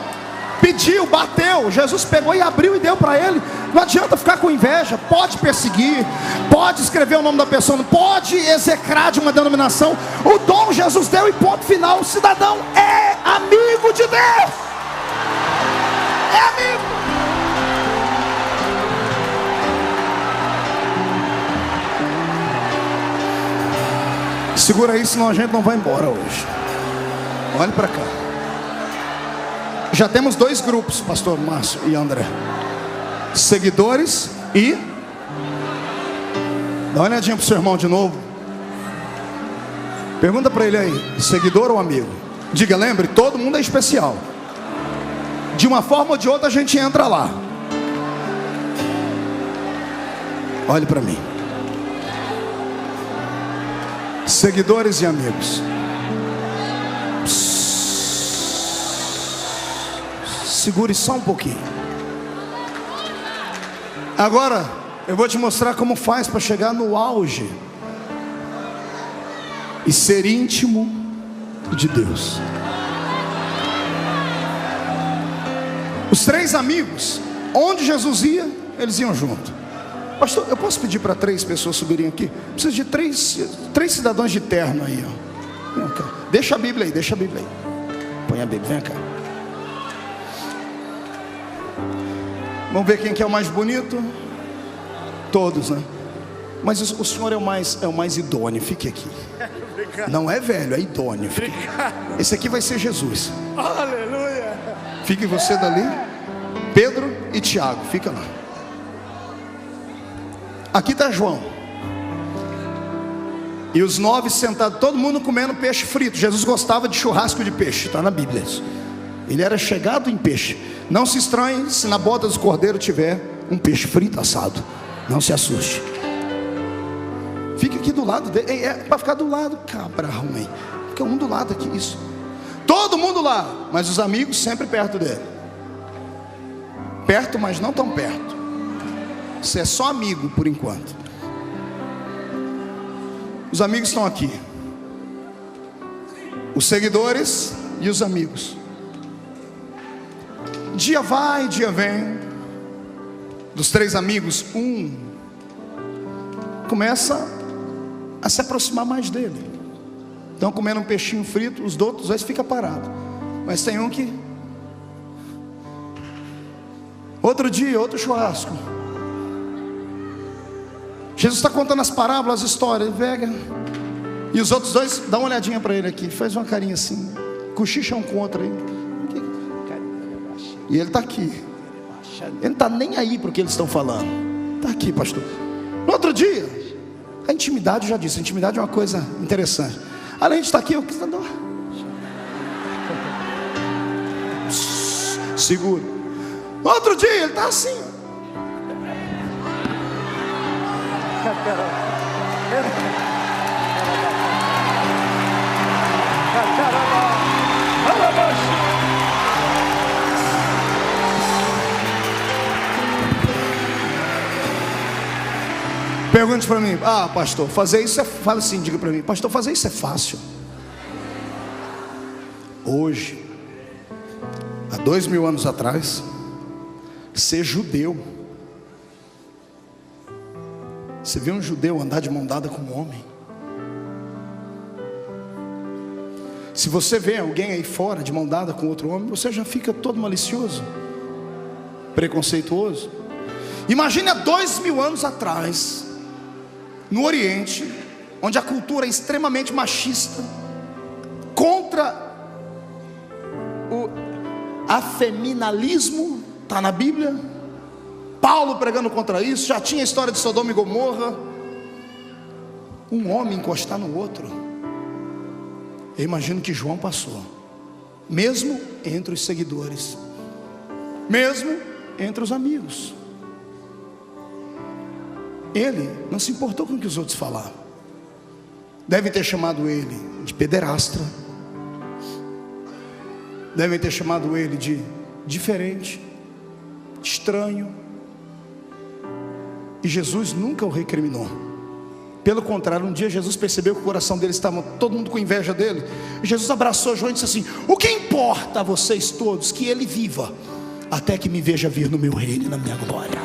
pediu, bateu. Jesus pegou e abriu e deu para ele. Não adianta ficar com inveja. Pode perseguir, pode escrever o nome da pessoa, não pode execrar de uma denominação. O dom Jesus deu e ponto final. O cidadão é amigo de Deus. É amigo. Segura aí, senão a gente não vai embora hoje. Olhe para cá. Já temos dois grupos, pastor Márcio e André: seguidores e... Dá uma olhadinha pro seu irmão de novo. Pergunta para ele aí: seguidor ou amigo? Diga, lembre, todo mundo é especial. De uma forma ou de outra a gente entra lá. Olhe para mim. Seguidores e amigos. Segure só um pouquinho. Agora eu vou te mostrar como faz para chegar no auge e ser íntimo de Deus. Os três amigos, onde Jesus ia, eles iam junto. Pastor, eu posso pedir para 3 pessoas subirem aqui? Preciso de três cidadãos de terno aí, ó. Vem cá. Deixa a Bíblia aí, deixa a Bíblia aí. Põe a Bíblia, vem cá. Vamos ver quem que é o mais bonito. Todos, né? Mas o senhor é o mais idôneo. Fique aqui. Obrigado. Não é velho, é idôneo. Esse aqui vai ser Jesus. Aleluia. Fique você dali. Pedro e Tiago, fica lá. Aqui está João. E os 9 sentados, todo mundo comendo peixe frito. Jesus gostava de churrasco de peixe, está na Bíblia isso. Ele era chegado em peixe. Não se estranhe se na boda do cordeiro tiver um peixe frito assado. Não se assuste. Fique aqui do lado dele. É para ficar do lado, cabra ruim. Fica um do lado aqui, isso. Todo mundo lá, mas os amigos sempre perto dele. Perto, mas não tão perto. Você é só amigo por enquanto. Os amigos estão aqui. Os seguidores e os amigos. Dia vai, dia vem. Dos 3 amigos, um começa a se aproximar mais dele. Estão comendo um peixinho frito, os outros 2 ficam parados. Mas tem um que... Outro dia, outro churrasco. Jesus está contando as parábolas, as histórias, pega. E os outros 2, dá uma olhadinha para ele aqui. Faz uma carinha assim. Cochicha um com o outro aí. E ele está aqui. Ele não está nem aí para o que eles estão falando. Está aqui, pastor. No outro dia, a intimidade, eu já disse, a intimidade é uma coisa interessante. Além de estar aqui, eu quis andar. Seguro. No outro dia, ele está assim. Pergunte para mim: ah, pastor, fazer isso é... Fala assim, diga para mim: pastor, fazer isso é fácil. Hoje, há 2000 anos atrás, ser judeu, você vê um judeu andar de mão dada com um homem. Se você vê alguém aí fora de mão dada com outro homem, você já fica todo malicioso, preconceituoso. Imagine há 2000 anos atrás, no Oriente, onde a cultura é extremamente machista, contra o afeminalismo, está na Bíblia. Paulo pregando contra isso, já tinha a história de Sodoma e Gomorra. Um homem encostar no outro. Eu imagino que João passou, mesmo entre os seguidores, mesmo entre os amigos. Ele não se importou com o que os outros falavam. Devem ter chamado ele de pederastra, devem ter chamado ele de diferente, estranho. E Jesus nunca o recriminou. Pelo contrário, um dia Jesus percebeu que o coração dele estava todo mundo com inveja dele. E Jesus abraçou João e disse assim: o que importa a vocês todos? Que ele viva, até que me veja vir no meu reino e na minha glória.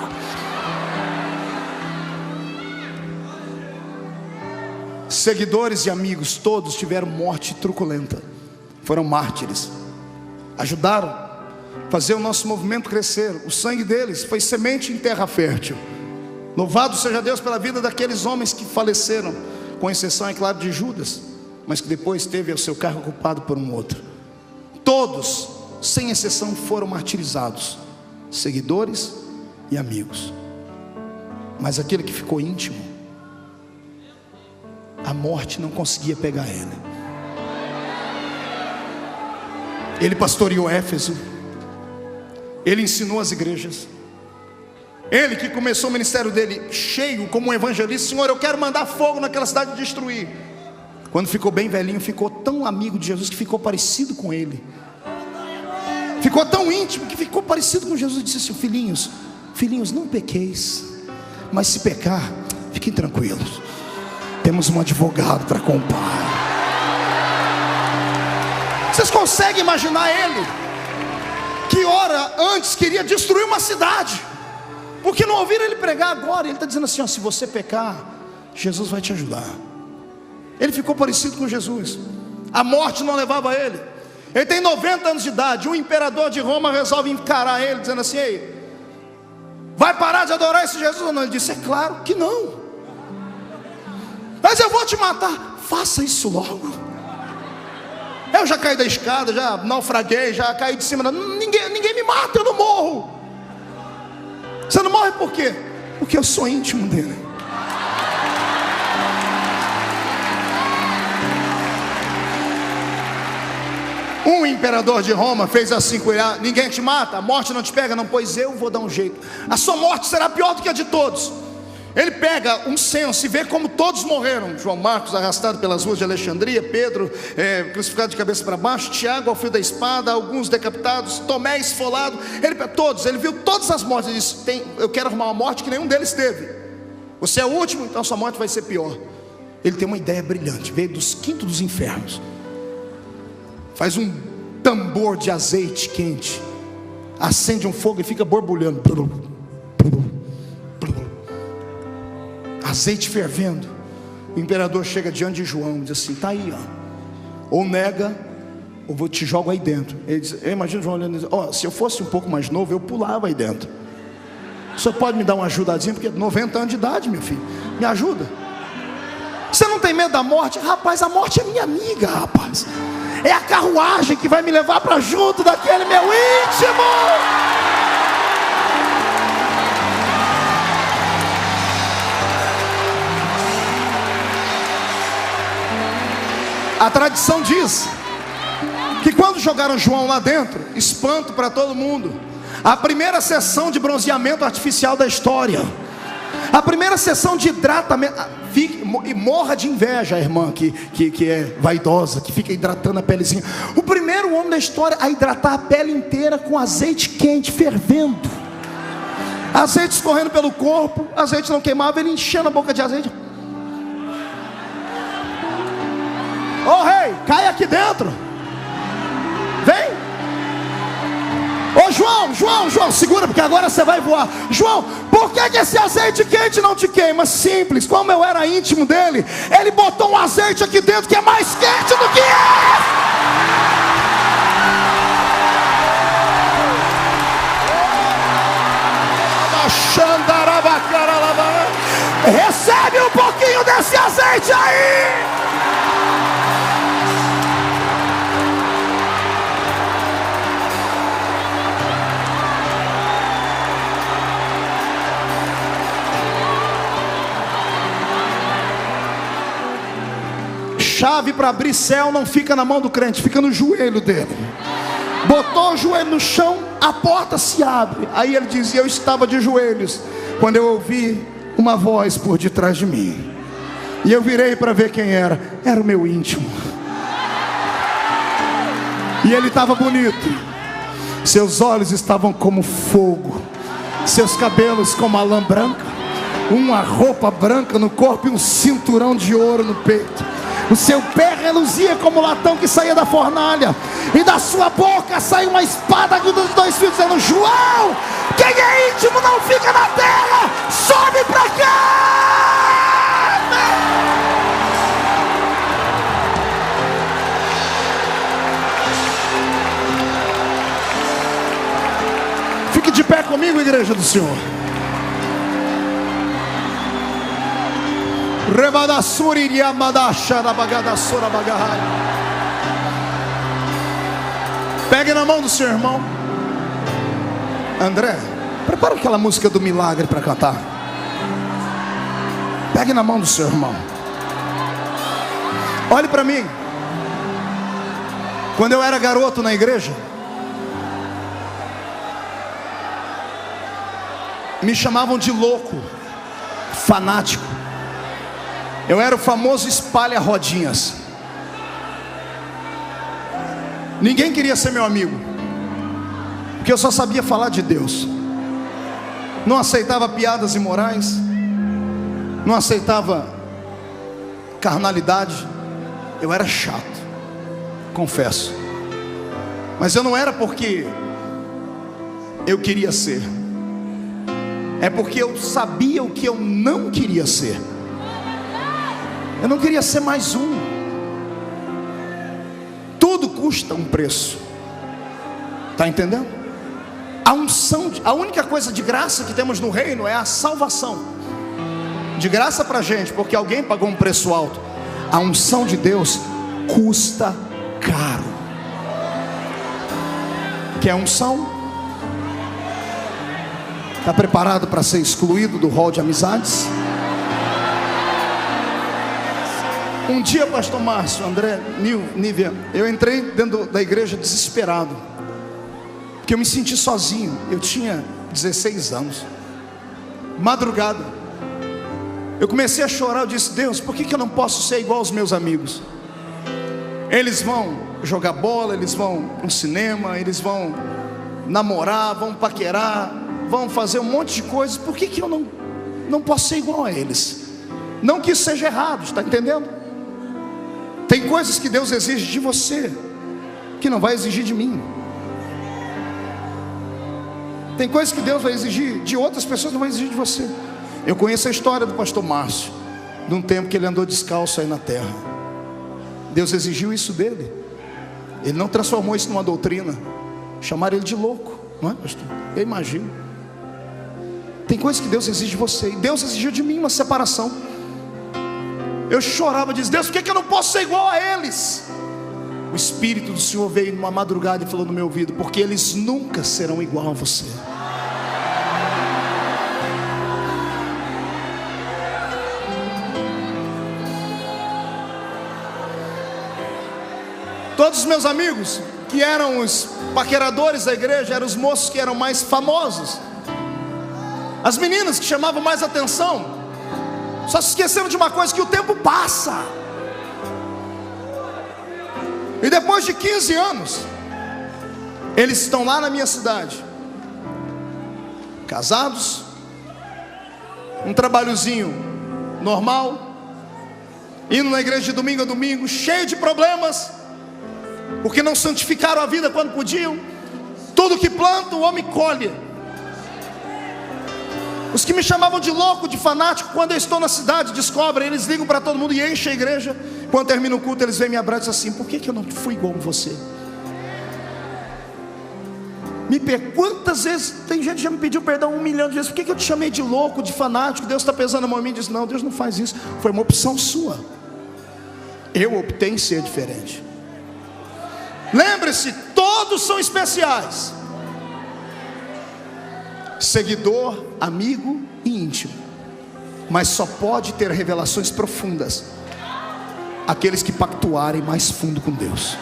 Seguidores e amigos todos tiveram morte truculenta. Foram mártires. Ajudaram a fazer o nosso movimento crescer. O sangue deles foi semente em terra fértil. Louvado seja Deus pela vida daqueles homens que faleceram, com exceção, é claro, de Judas, mas que depois teve o seu cargo ocupado por um outro. Todos, sem exceção, foram martirizados, seguidores e amigos. Mas aquele que ficou íntimo, a morte não conseguia pegar ele. Ele pastoreou Éfeso, ele ensinou as igrejas. Ele que começou o ministério dele cheio como um evangelista: Senhor, eu quero mandar fogo naquela cidade e destruir. Quando ficou bem velhinho, ficou tão amigo de Jesus que ficou parecido com ele. Ficou tão íntimo que ficou parecido com Jesus. E disse assim: filhinhos, não pequeis, mas se pecar, fiquem tranquilos, temos um advogado para com o Pai. Vocês conseguem imaginar ele, que hora antes queria destruir uma cidade, porque não ouviram ele pregar agora? Ele está dizendo assim: ó, se você pecar, Jesus vai te ajudar. Ele ficou parecido com Jesus. A morte não levava ele. Ele tem 90 anos de idade. O imperador de Roma resolve encarar ele, dizendo assim: ei, vai parar de adorar esse Jesus ou não? Ele disse: é claro que não. Mas eu vou te matar. Faça isso logo. Eu já caí da escada, já naufraguei, já caí de cima. Ninguém me mata, eu não morro. Você não morre por quê? Porque eu sou íntimo dele. Um imperador de Roma fez assim com ele: ninguém te mata, a morte não te pega, não, pois eu vou dar um jeito. A sua morte será pior do que a de todos. Ele pega um censo e vê como todos morreram. João Marcos arrastado pelas ruas de Alexandria, Pedro crucificado de cabeça para baixo, Tiago ao fio da espada, alguns decapitados, Tomé esfolado. Ele viu todas as mortes e disse: eu quero arrumar uma morte que nenhum deles teve. Você é o último, então sua morte vai ser pior. Ele tem uma ideia brilhante, veio dos quintos dos infernos, faz um tambor de azeite quente, acende um fogo e fica borbulhando, azeite fervendo. O imperador chega diante de João e diz assim: tá aí, ó, ou nega, ou vou te jogo aí dentro. Ele diz, eu imagino João olhando e diz: se eu fosse um pouco mais novo, eu pulava aí dentro. O senhor pode me dar uma ajudadinha, porque 90 anos de idade, meu filho, me ajuda. Você não tem medo da morte? Rapaz, a morte é minha amiga, rapaz. É a carruagem que vai me levar para junto daquele meu íntimo. A tradição diz que quando jogaram João lá dentro, espanto para todo mundo, a primeira sessão de bronzeamento artificial da história, a primeira sessão de hidratamento, e morra de inveja a irmã que é vaidosa, que fica hidratando a pelezinha. O primeiro homem da história a hidratar a pele inteira com azeite quente, fervendo, azeite escorrendo pelo corpo, azeite não queimava, ele enchendo a boca de azeite. Ô rei, cai aqui dentro, vem. Ô João, segura, porque agora você vai voar. João, por que esse azeite quente não te queima? Simples, como eu era íntimo dele, ele botou um azeite aqui dentro que é mais quente do que recebe um pouquinho desse azeite aí. Chave para abrir céu não fica na mão do crente, fica no joelho dele. Botou o joelho no chão, a porta se abre. Aí ele dizia: eu estava de joelhos quando eu ouvi uma voz por detrás de mim, e eu virei para ver quem era. Era o meu íntimo. E ele estava bonito, seus olhos estavam como fogo, seus cabelos como a lã branca, uma roupa branca no corpo e um cinturão de ouro no peito. O seu pé reluzia como latão que saía da fornalha, e da sua boca saiu uma espada com os dois fios, dizendo: João, quem é íntimo não fica na terra, sobe pra cá. Fique de pé comigo, igreja do Senhor. Pegue na mão do seu irmão. André, prepara aquela música do milagre para cantar. Pegue na mão do seu irmão. Olhe para mim. Quando eu era garoto na igreja, me chamavam de louco, fanático. Eu era o famoso espalha-rodinhas. Ninguém queria ser meu amigo, porque eu só sabia falar de Deus. Não aceitava piadas imorais, não aceitava carnalidade. Eu era chato, confesso. Mas eu não era porque eu queria ser, é porque eu sabia o que eu não queria ser. Eu não queria ser mais um. Tudo custa um preço. Está entendendo? A unção, a única coisa de graça que temos no reino é a salvação. De graça para a gente, porque alguém pagou um preço alto. A unção de Deus custa caro. Quer unção? Está preparado para ser excluído do hall de amizades? Um dia, pastor Márcio, André, Nívia, eu entrei dentro da igreja desesperado, porque eu me senti sozinho. Eu tinha 16 anos. Madrugada, eu comecei a chorar. Eu disse: Deus, por que eu não posso ser igual aos meus amigos? Eles vão jogar bola, eles vão para um cinema, eles vão namorar, vão paquerar, vão fazer um monte de coisas. Por que eu não posso ser igual a eles? Não que isso seja errado, está entendendo? Tem coisas que Deus exige de você que não vai exigir de mim. Tem coisas que Deus vai exigir de outras pessoas, não vai exigir de você. Eu conheço a história do pastor Márcio, de um tempo que ele andou descalço aí na terra. Deus exigiu isso dele. Ele não transformou isso numa doutrina. Chamaram ele de louco, não é, pastor? Eu imagino. Tem coisas que Deus exige de você, e Deus exigiu de mim uma separação. Eu chorava, dizia: Deus, por que eu não posso ser igual a eles? O Espírito do Senhor veio numa madrugada e falou no meu ouvido: porque eles nunca serão igual a você. Todos os meus amigos que eram os paqueradores da igreja eram os moços que eram mais famosos. As meninas que chamavam mais atenção só se esqueceram de uma coisa: que o tempo passa. E depois de 15 anos, eles estão lá na minha cidade, casados, um trabalhozinho normal, indo na igreja de domingo a domingo, cheio de problemas, porque não santificaram a vida quando podiam. Tudo que planta o homem colhe. Os que me chamavam de louco, de fanático, quando eu estou na cidade, descobrem, eles ligam para todo mundo e enchem a igreja. Quando termina o culto, eles vêm me abraçar e dizem assim: por que eu não fui igual a você? Quantas vezes, tem gente que já me pediu perdão 1 milhão de vezes. Por que eu te chamei de louco, de fanático? Deus está pesando a mão em mim e diz: não, Deus não faz isso. Foi uma opção sua. Eu optei em ser diferente. Lembre-se, todos são especiais. Seguidor, amigo e íntimo. Mas só pode ter revelações profundas aqueles que pactuarem mais fundo com Deus.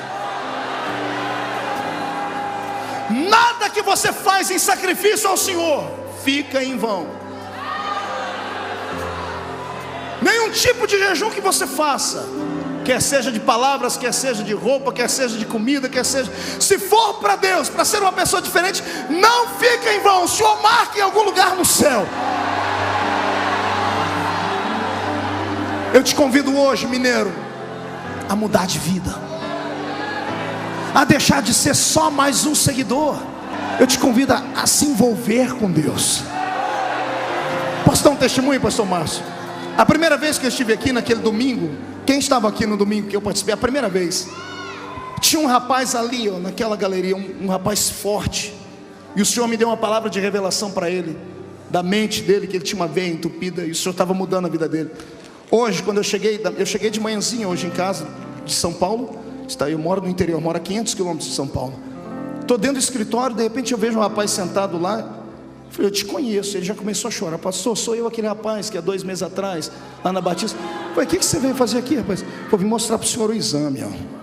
Nada que você faz em sacrifício ao Senhor fica em vão. Nenhum tipo de jejum que você faça, quer seja de palavras, quer seja de roupa, quer seja de comida, quer seja, se for para Deus, para ser uma pessoa diferente, não fica em vão. O Senhor marca em algum lugar no céu. Eu te convido hoje, mineiro, a mudar de vida, a deixar de ser só mais um seguidor. Eu te convido a se envolver com Deus. Posso dar um testemunho, pastor Márcio? A primeira vez que eu estive aqui naquele domingo, quem estava aqui no domingo que eu participei, a primeira vez, tinha um rapaz ali, ó, naquela galeria, um rapaz forte, e o Senhor me deu uma palavra de revelação para ele, da mente dele, que ele tinha uma veia entupida, e o Senhor estava mudando a vida dele. Hoje, quando eu cheguei de manhãzinha hoje em casa, de São Paulo, eu moro no interior, moro a 500 quilômetros de São Paulo. Estou dentro do escritório, de repente eu vejo um rapaz sentado lá. Eu falei: eu te conheço. Ele já começou a chorar: pastor, sou eu aquele rapaz que há 2 meses atrás, lá na Batista. Eu falei: o que você veio fazer aqui, rapaz? Eu vim mostrar para o senhor o exame, ó.